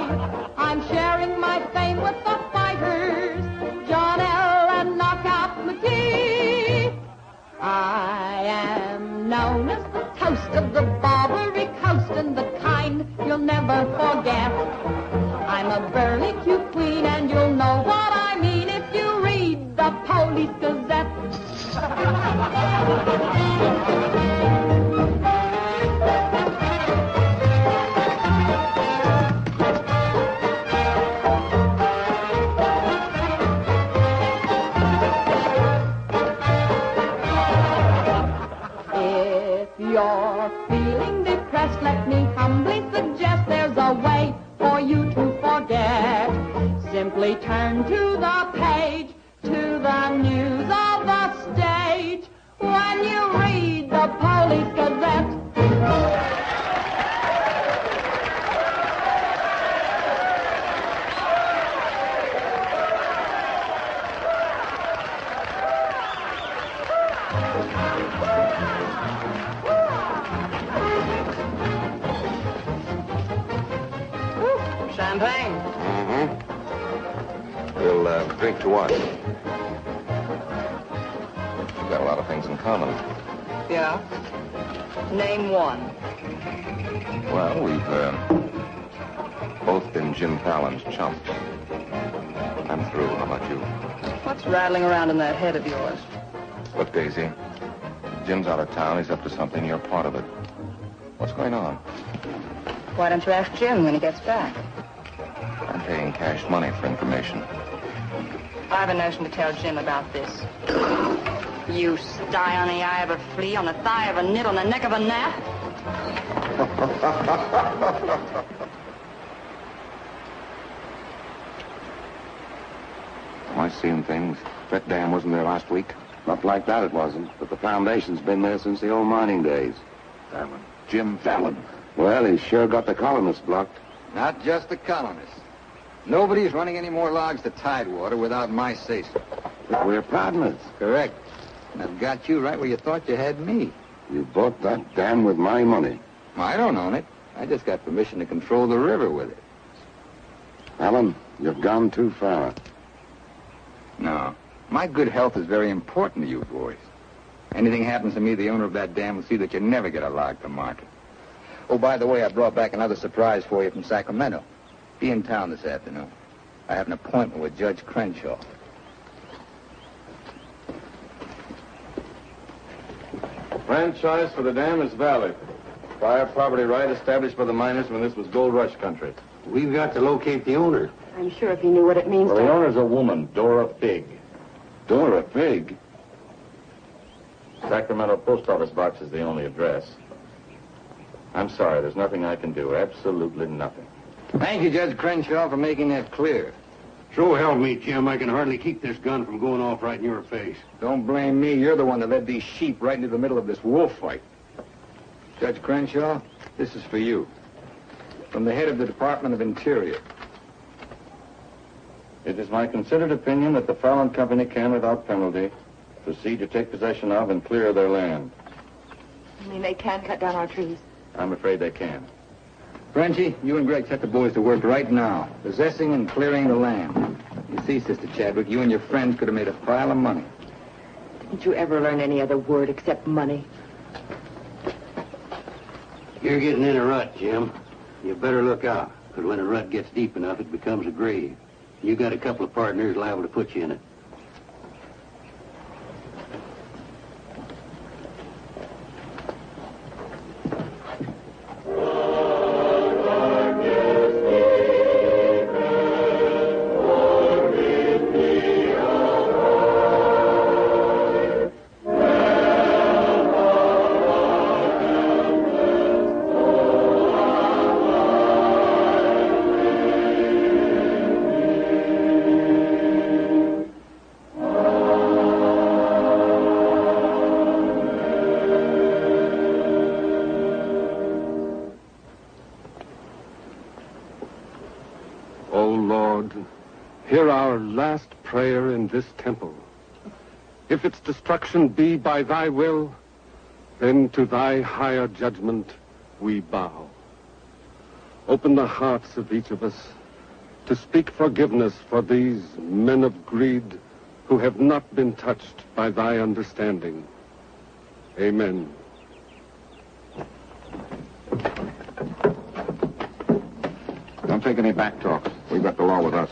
I'm sharing my fame with the fighters, John L. and Knockout McGee. I am known as the toast of the Barbary Coast and the kind you'll never forget. I'm a burly cute queen and you'll know what I mean if you read the Police Gazette. You're feeling depressed, let me humbly suggest there's a way for you to forget. Simply turn to the page, to the news of the stage, when you read the Police Gazette. Champagne. Mm-hmm. We'll drink to what? We've got a lot of things in common. Yeah? Name one. Well, we've both been Jim Fallon's chumps. I'm through. How about you? What's rattling around in that head of yours? Look, Daisy, Jim's out of town. He's up to something. You're part of it. What's going on? Why don't you ask Jim when he gets back? I'm paying cash money for information. I have a notion to tell Jim about this. You sty on the eye of a flea, on the thigh of a nit, on the neck of a gnat. Am I seeing things? That dam wasn't there last week? Not like that it wasn't, but the foundation's been there since the old mining days. Fallon. Jim Fallon. Well, he's sure got the colonists blocked. Not just the colonists. Nobody's running any more logs to Tidewater without my say-so. But we're partners. Correct. And I've got you right where you thought you had me. You bought that dam with my money. I don't own it. I just got permission to control the river with it. Alan, you've gone too far. No. My good health is very important to you boys. Anything happens to me, the owner of that dam will see that you never get a log to market. Oh, by the way, I brought back another surprise for you from Sacramento. Be in town this afternoon. I have an appointment with Judge Crenshaw. Franchise for the dam is valid. Prior property right established by the miners when this was gold rush country. We've got to locate the owner. I'm sure if he knew what it means Well, to... the owner's a woman, Dora Fig. Dora Fig? Sacramento post office box is the only address. I'm sorry, there's nothing I can do. Absolutely nothing. Thank you, Judge Crenshaw, for making that clear. So help me, Jim. I can hardly keep this gun from going off right in your face. Don't blame me. You're the one that led these sheep right into the middle of this wolf fight. Judge Crenshaw, this is for you. From the head of the Department of Interior. It is my considered opinion that the Fallon Company can, without penalty, proceed to take possession of and clear their land. You mean they can cut down our trees? I'm afraid they can. Frenchie, you and Greg set the boys to work right now, possessing and clearing the land. You see, Sister Chadwick, you and your friends could have made a pile of money. Didn't you ever learn any other word except money? You're getting in a rut, Jim. You better look out, because when a rut gets deep enough, it becomes a grave. You got a couple of partners liable to put you in it. our last prayer in this temple. If its destruction be by thy will, then to thy higher judgment we bow. Open the hearts of each of us to speak forgiveness for these men of greed who have not been touched by thy understanding. Amen. Don't take any back talk. We've got the law with us.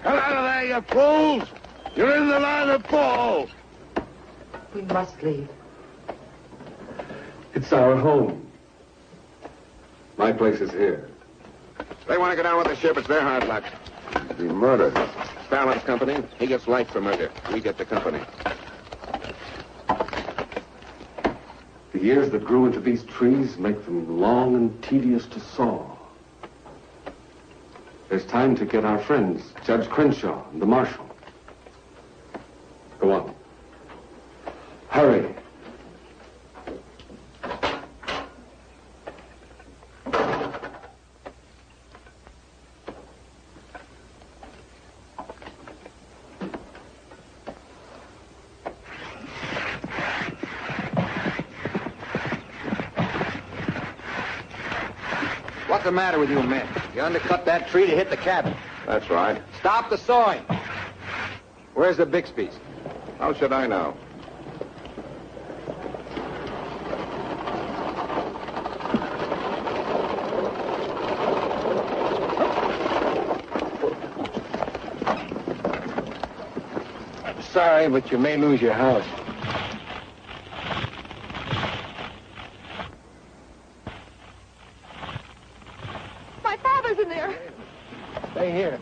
Come out of there, you fools! You're in the line of fall! We must leave. It's our home. My place is here. They want to go down with the ship. It's their hard luck. The murder. Fallon's company. He gets life for murder. We get the company. The years that grew into these trees make them long and tedious to saw. There's time to get our friends, Judge Crenshaw and the marshal. Go on. Hurry. What's the matter with you men? You undercut that tree to hit the cabin. That's right. Stop the sawing. Where's the Bixby's? How should I know? Sorry, but you may lose your house. My father's in there. Stay here.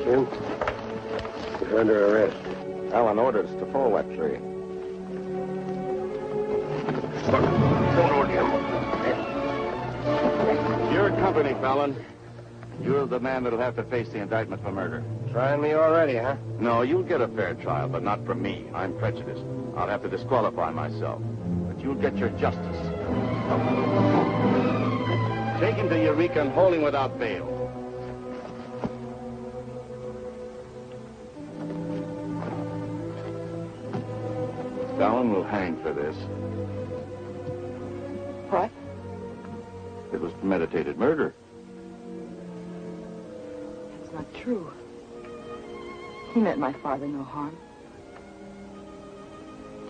Jim, you're under arrest. Allen ordered us to fall that tree. Your company, Fallon. You're the man that'll have to face the indictment for murder. Trying me already, huh? No, you'll get a fair trial, but not from me. I'm prejudiced. I'll have to disqualify myself. But you'll get your justice. Take him to Eureka and hold him without bail. Fallon will hang for this. What? It was premeditated murder. That's not true. He meant my father no harm.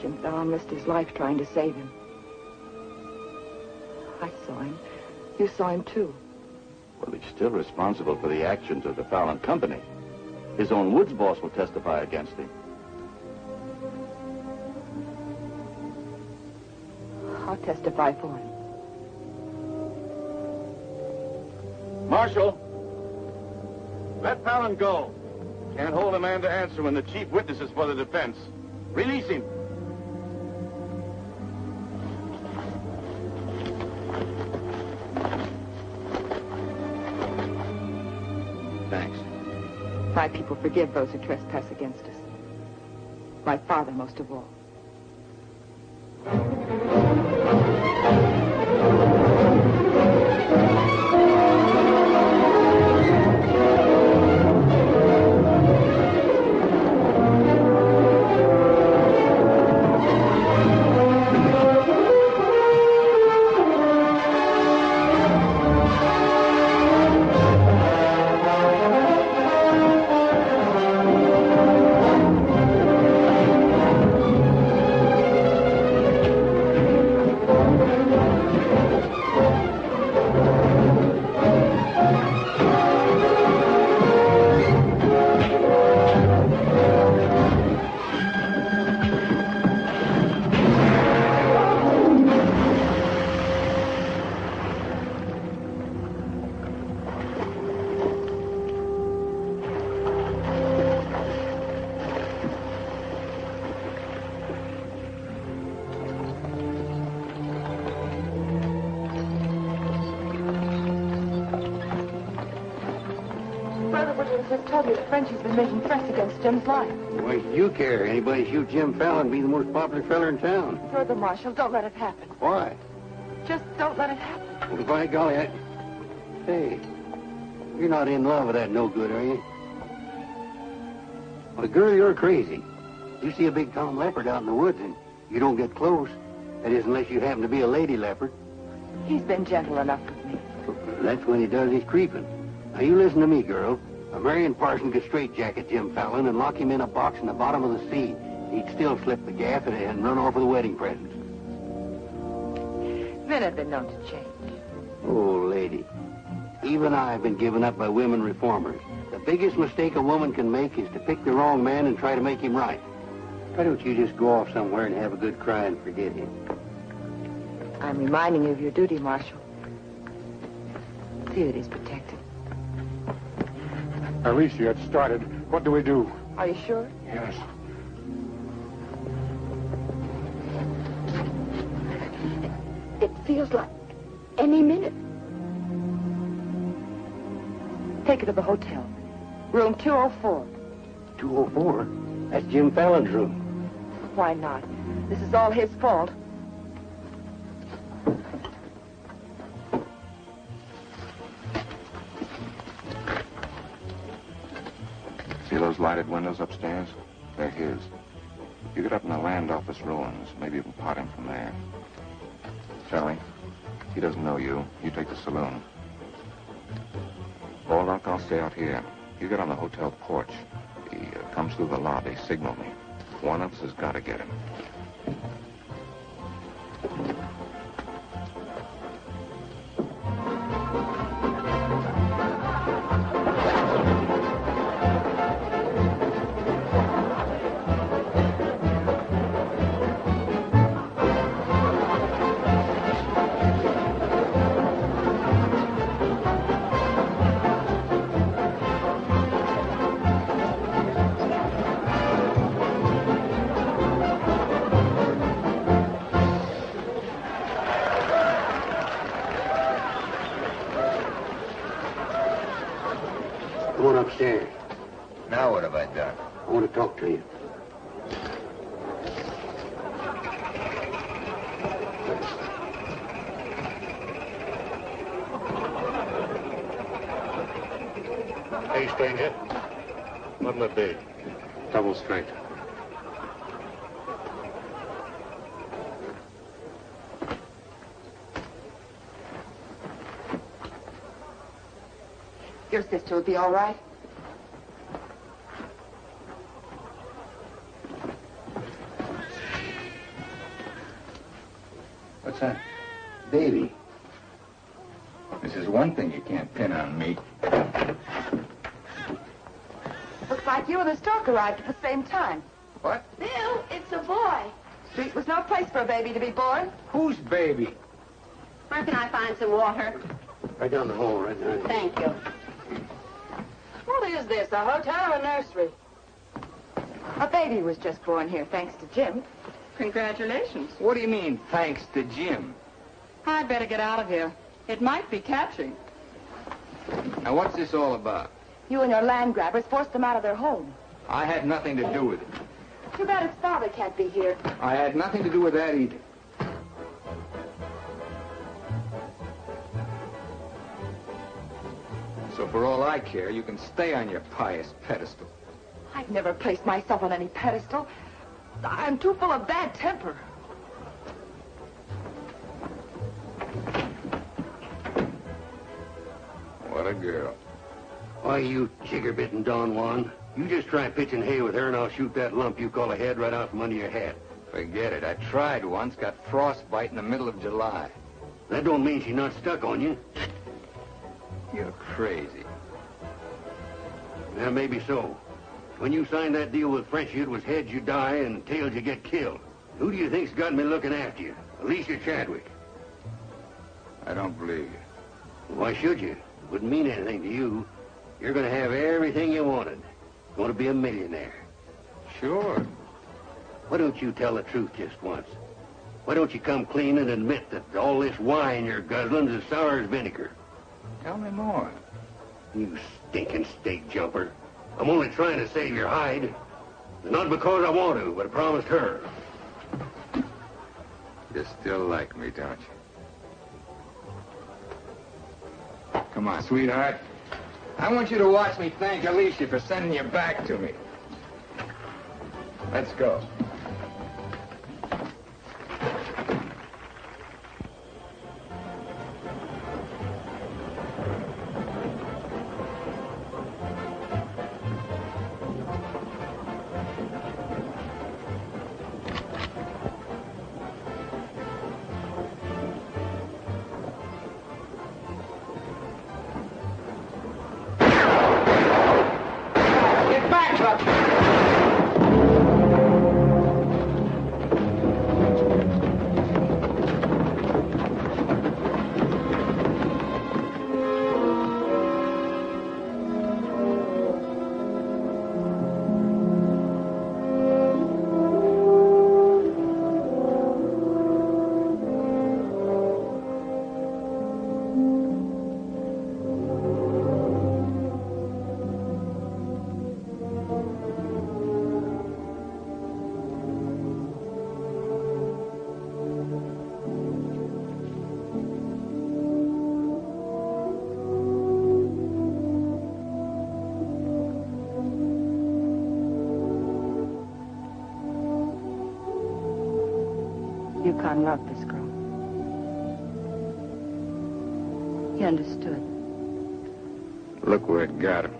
Jim Fallon risked his life trying to save him. I saw him. You saw him, too. Well, he's still responsible for the actions of the Fallon Company. His own Woods boss will testify against him. I'll testify for him. Marshal, let Fallon go. Can't hold a man to answer when the chief witness is for the defense. Release him. My people forgive those who trespass against us. My father most of all. Frenchie's been making threats against Jim's life. Why should you care? Anybody shoot Jim Fallon, be the most popular fella in town. Brother Marshall, don't let it happen. Why? Just don't let it happen. Well, by golly, Hey, you're not in love with that no-good, are you? Well, girl, you're crazy. You see a big tom leopard out in the woods and you don't get close. That is, unless you happen to be a lady leopard. He's been gentle enough with me. That's when he does his creeping. Now, you listen to me, girl. A Marion Parson could straitjacket Jim Fallon and lock him in a box in the bottom of the sea. He'd still slip the gaff and run off with the wedding presents. Men have been known to change. Oh, lady. Even I've been given up by women reformers. The biggest mistake a woman can make is to pick the wrong man and try to make him right. Why don't you just go off somewhere and have a good cry and forget him? I'm reminding you of your duty, Marshal. See that he's protected. Alicia, it started. What do we do? Are you sure? Yes. It feels like any minute. Take her to the hotel. Room 204. 204? That's Jim Fallon's room. Why not? This is all his fault. See those lighted windows upstairs? They're his. You get up in the land office ruins. Maybe you can pot him from there. Charlie, he doesn't know you. You take the saloon. Baldock, I'll stay out here. You get on the hotel porch. He comes through the lobby. Signal me. One of us has got to get him. Go on upstairs. Now what have I done? I want to talk to you. Hey, stranger. What'll it be? Double straight. Your sister will be all right. What's that? Baby. This is one thing you can't pin on me. Looks like you and the stork arrived at the same time. What? Bill, it's a boy. Street was no place for a baby to be born. Whose baby? Where can I find some water? Right down the hall, right now. Thank you. What is this, a hotel or a nursery? A baby was just born here, thanks to Jim. Congratulations. What do you mean, thanks to Jim? I'd better get out of here. It might be catching. Now, what's this all about? You and your land grabbers forced them out of their home. I had nothing to do with it. Too bad his father can't be here. I had nothing to do with that either. So for all I care, you can stay on your pious pedestal. I've never placed myself on any pedestal. I'm too full of bad temper. What a girl. Why, you chigger-bitten Don Juan. You just try pitching hay with her and I'll shoot that lump you call a head right out from under your hat. Forget it. I tried once, got frostbite in the middle of July. That don't mean she's not stuck on you. You're crazy. Yeah, maybe so. When you signed that deal with Frenchy, it was heads you die and tails you get killed. Who do you think's got me looking after you? Alicia Chadwick. I don't believe you. Why should you? It wouldn't mean anything to you. You're going to have everything you wanted. Going to be a millionaire. Sure. Why don't you tell the truth just once? Why don't you come clean and admit that all this wine you're guzzling's as sour as vinegar? Tell me more. You stinking stake jumper. I'm only trying to save your hide. Not because I want to, but I promised her. You still like me, don't you? Come on, sweetheart. I want you to watch me thank Alicia for sending you back to me. Let's go. Yukon loved this girl. He understood. Look where it got him.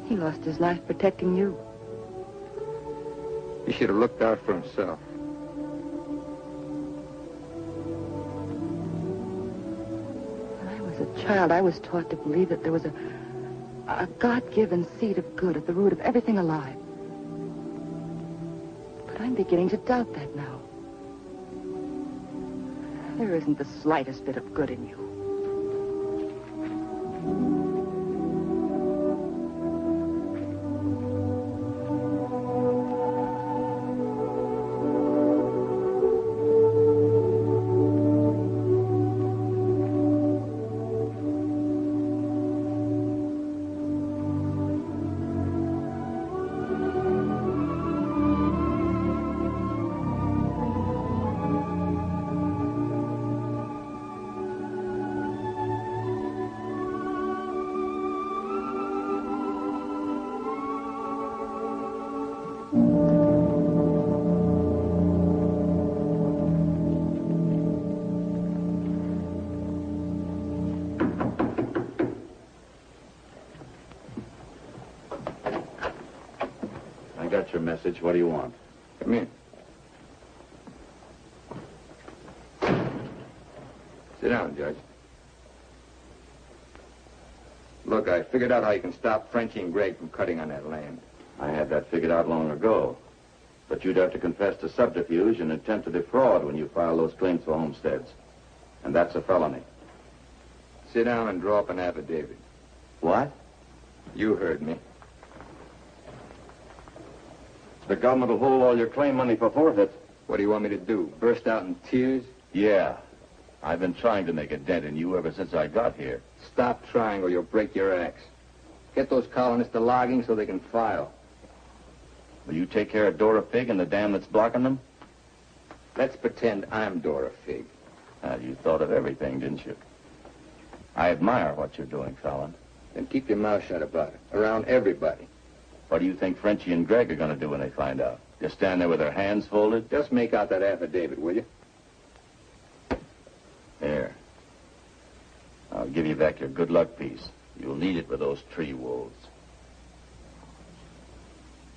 He lost his life protecting you. He should have looked out for himself. When I was a child, I was taught to believe that there was a God-given seed of good at the root of everything alive. But I'm beginning to doubt that now. There isn't the slightest bit of good in you. Got your message. What do you want? Come in. Sit down, Judge. Look, I figured out how you can stop Frenchie and Greg from cutting on that land. I had that figured out long ago. But you'd have to confess to subterfuge and attempt to defraud when you file those claims for homesteads. And that's a felony. Sit down and draw up an affidavit. What? You heard me. The government will hold all your claim money for forfeit. What do you want me to do? Burst out in tears? Yeah. I've been trying to make a dent in you ever since I got here. Stop trying or you'll break your axe. Get those colonists to logging so they can file. Will you take care of Dora Fig and the dam that's blocking them? Let's pretend I'm Dora Fig. You thought of everything, didn't you? I admire what you're doing, Fallon. Then keep your mouth shut about it, around everybody. What do you think Frenchie and Greg are going to do when they find out? Just stand there with their hands folded? Just make out that affidavit, will you? There. I'll give you back your good luck piece. You'll need it with those tree wolves.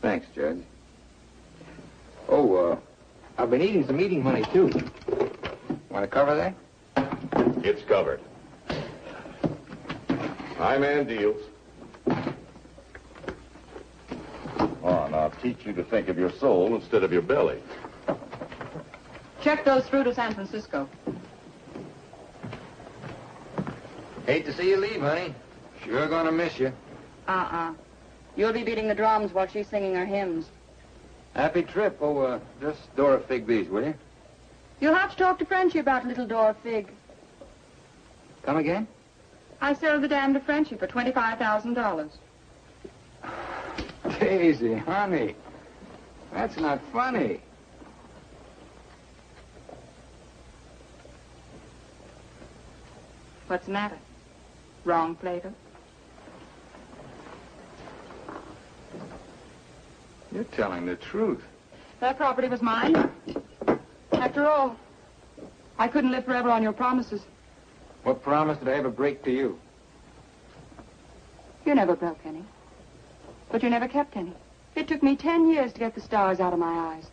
Thanks, Judge. Oh, I've been eating some eating money, too. Want to cover that? It's covered. My man deals. Oh, and I'll teach you to think of your soul instead of your belly. Check those through to San Francisco. Hate to see you leave, honey. Sure gonna miss you. You'll be beating the drums while she's singing her hymns. Happy trip. Oh, just Dora Fig these, will you? You'll have to talk to Frenchie about little Dora Fig. Come again? I sold the dam to Frenchie for $25,000. Daisy, honey. That's not funny. What's the matter? Wrong flavor? You're telling the truth. That property was mine. After all, I couldn't live forever on your promises. What promise did I ever break to you? You never broke any. But you never kept any. It took me 10 years to get the stars out of my eyes.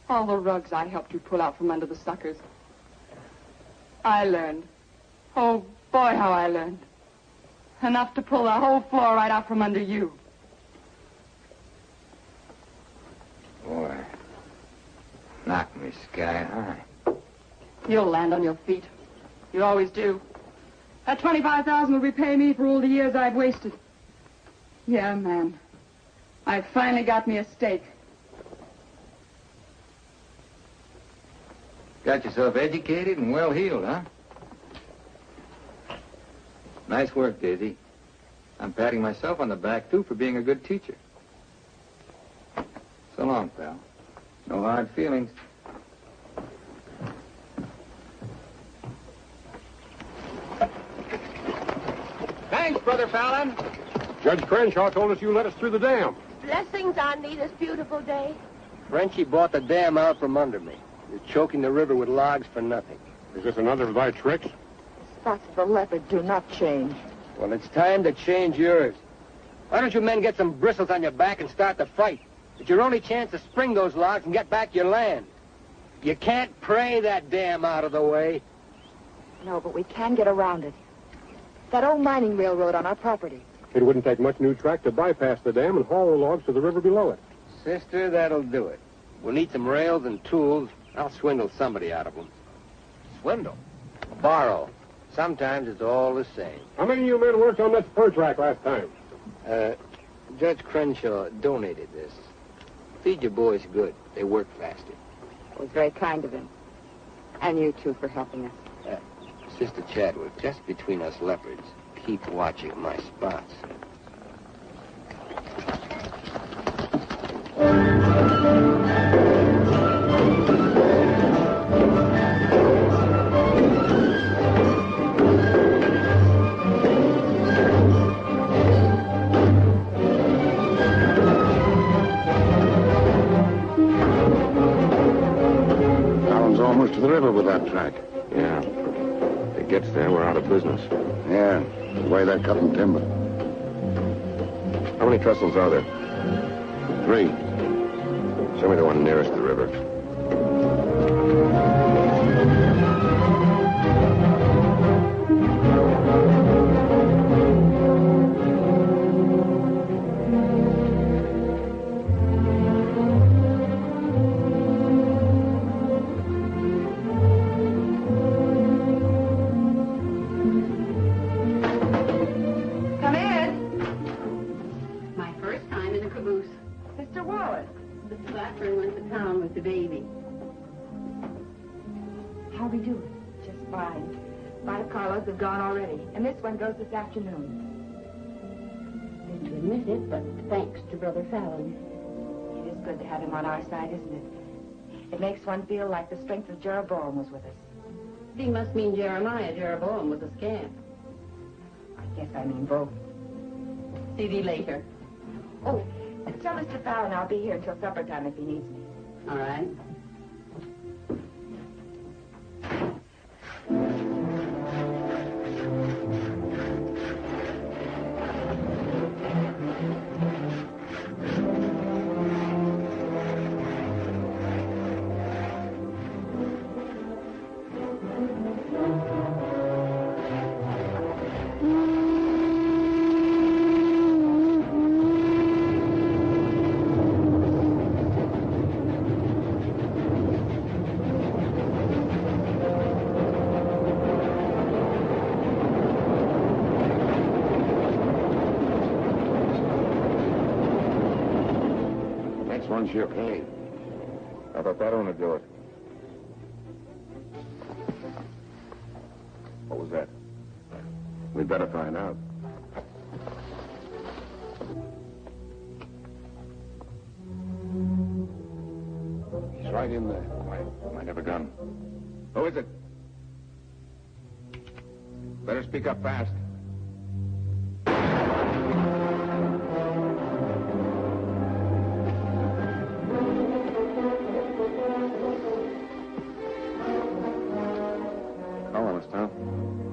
All the rugs I helped you pull out from under the suckers. I learned. Oh, boy, how I learned. Enough to pull the whole floor right out from under you. Boy, knocked me sky high. You'll land on your feet. You always do. That $25,000 will repay me for all the years I've wasted. Yeah, man. I finally got me a stake. Got yourself educated and well-heeled, huh? Nice work, Daisy. I'm patting myself on the back, too, for being a good teacher. So long, pal. No hard feelings. Thanks, Brother Fallon. Judge Crenshaw told us you let us through the dam. Blessings on thee this beautiful day. Frenchie bought the dam out from under me. You're choking the river with logs for nothing. Is this another of thy tricks? Spots of the leopard do not change. Well, it's time to change yours. Why don't you men get some bristles on your back and start the fight? It's your only chance to spring those logs and get back your land. You can't pray that dam out of the way. No, but we can get around it. That old mining railroad on our property. It wouldn't take much new track to bypass the dam and haul the logs to the river below it. Sister, that'll do it. We'll need some rails and tools. I'll swindle somebody out of them. Swindle? Borrow. Sometimes it's all the same. How many of you men worked on that spur track last time? Judge Crenshaw donated this. Feed your boys good. They work faster. It was very kind of him. And you, too, for helping us. Sister Chadwick, just between us leopards, keep watching my spots. Alan's almost to the river with that track. Yeah. If it gets there, we're out of business. Yeah, the way they're cutting timber. How many trestles are there? 3. Show me the one nearest the river. Come in. My first time in a caboose. Mr. Wallace. Mr. Blackburn went to town with the baby. How we do? Just fine. 5 carloads have gone already, and this one goes this afternoon. believed it, but thanks to Brother Fallon. It is good to have him on our side, isn't it? It makes one feel like the strength of Jeroboam was with us. He must mean Jeremiah. Jeroboam was a scamp. I guess I mean both. See thee later. Oh, tell Mr. Fallon I'll be here until supper time if he needs me. All right. Once you're paid. How about that one to do it? What was that? We'd better find out. He's right in there. Might have a gun. Who is it? Better speak up fast.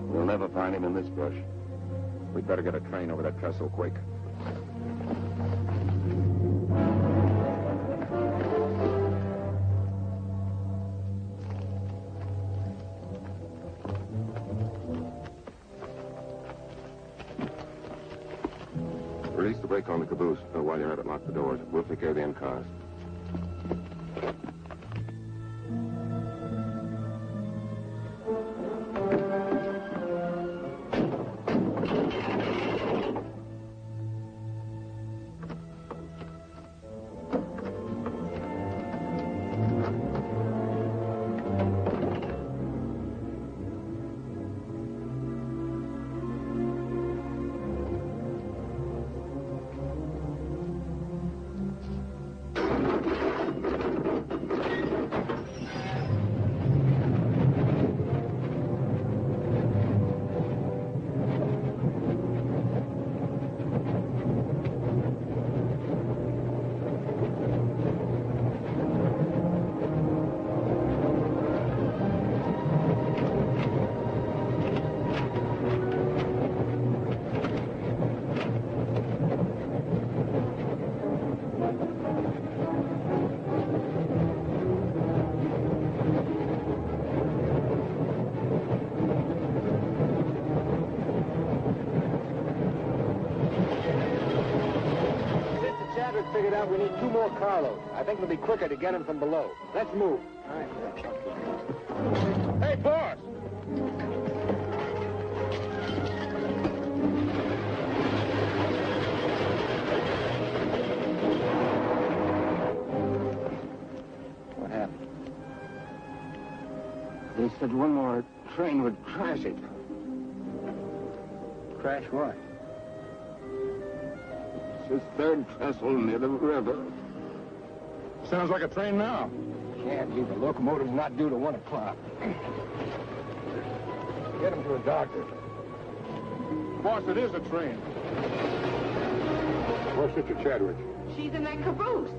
We'll never find him in this brush. We'd better get a train over that trestle quick. Release the brake on the caboose. While you're at it, lock the doors. We'll take care of the end cars. Figured out we need 2 more carloads. I think it'll be quicker to get them from below. Let's move. All right. Hey, boss! What happened? They said one more train would crash it. Crash what? This third trestle near the river. Sounds like a train now. Can't be. The locomotive's not due to 1 o'clock. Get him to a doctor. Boss, it is a train. Where's Sister Chadwick? She's in that caboose.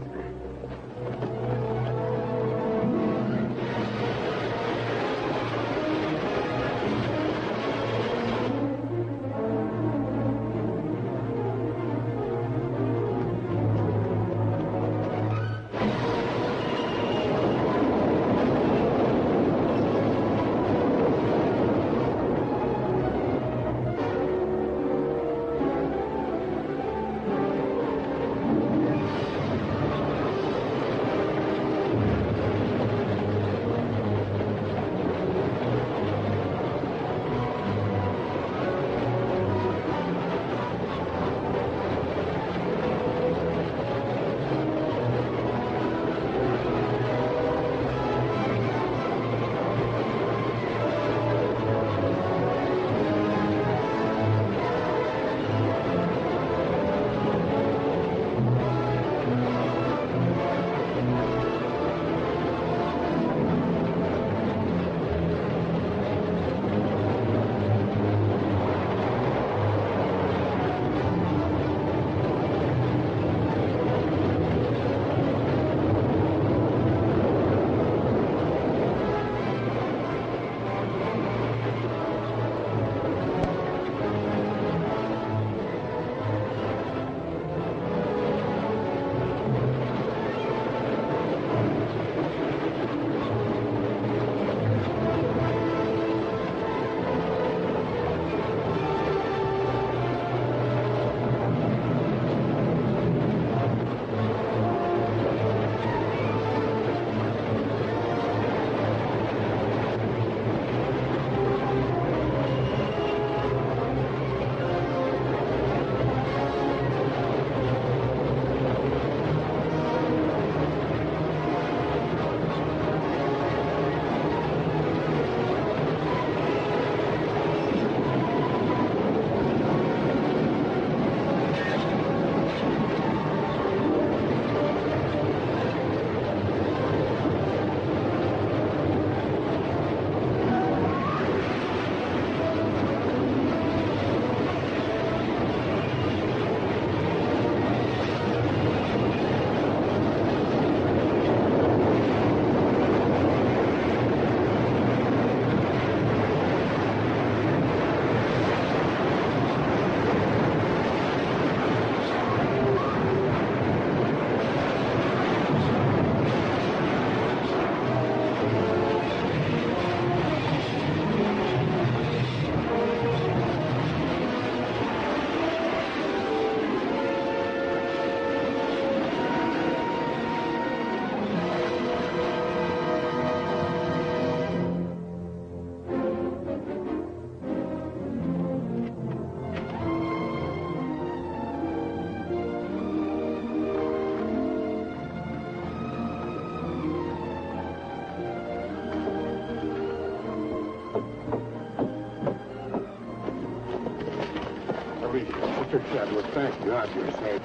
Chadwick. Thank God you're safe.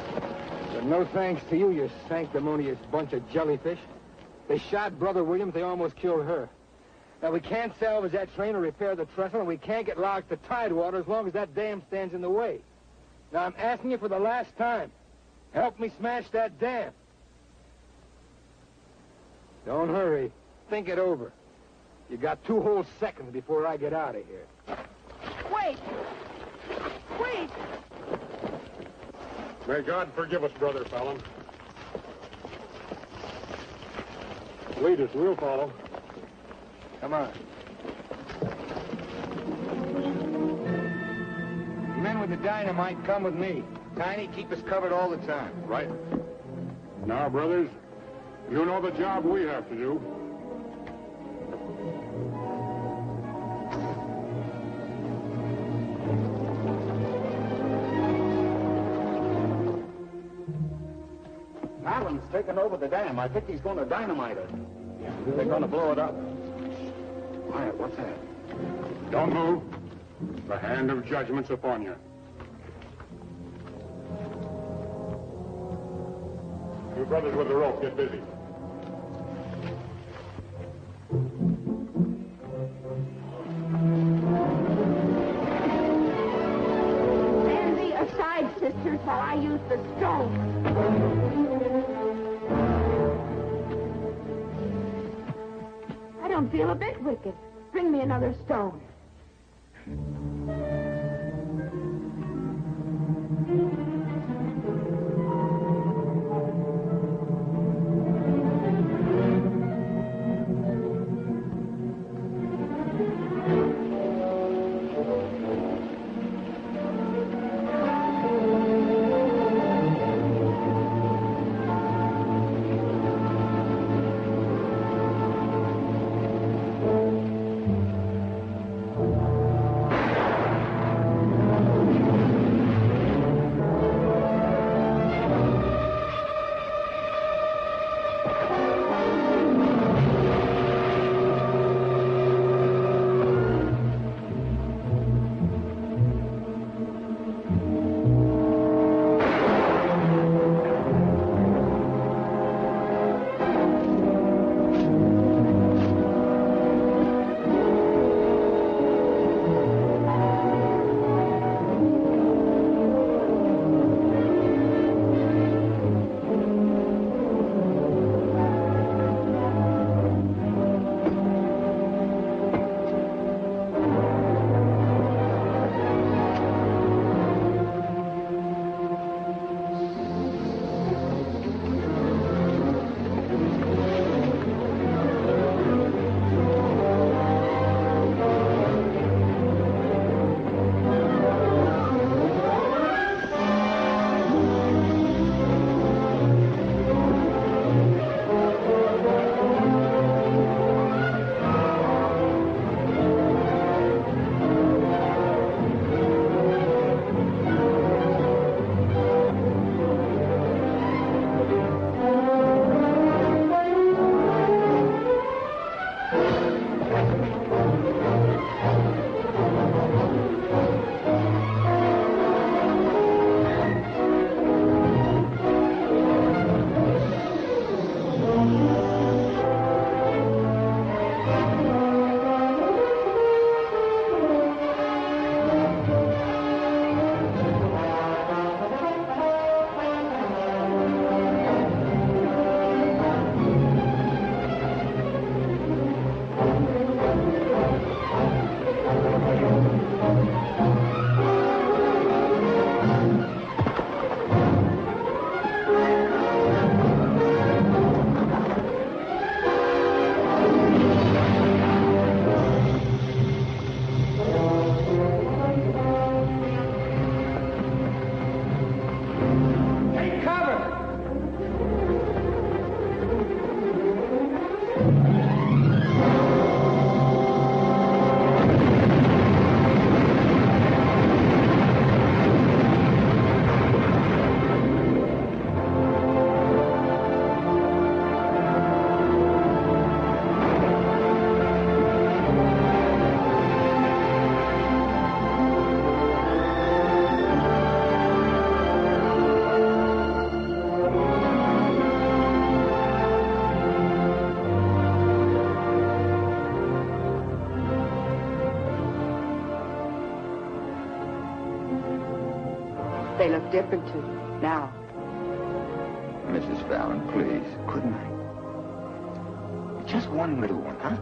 But no thanks to you, you sanctimonious bunch of jellyfish. They shot Brother Williams. They almost killed her. Now, we can't salvage that train or repair the trestle, and we can't get logs to Tidewater as long as that dam stands in the way. Now, I'm asking you for the last time. Help me smash that dam. Don't hurry. Think it over. You got 2 whole seconds before I get out of here. Wait! Wait! May God forgive us, Brother Fallon. Lead us, we'll follow. Come on. The men with the dynamite come with me. Tiny, keep us covered all the time. Right. Now, brothers, you know the job we have to do. Fallon's taken over the dam. I think he's going to dynamite it. They're going to blow it up. Quiet, what's that? Don't move. The hand of judgment's upon you. You brothers with the rope, get busy. Stand thee aside, sisters, while I use the stone. I don't feel a bit wicked. Bring me another stone. different to you now. Mrs. Fallon, please. Good night. Just one little one, huh?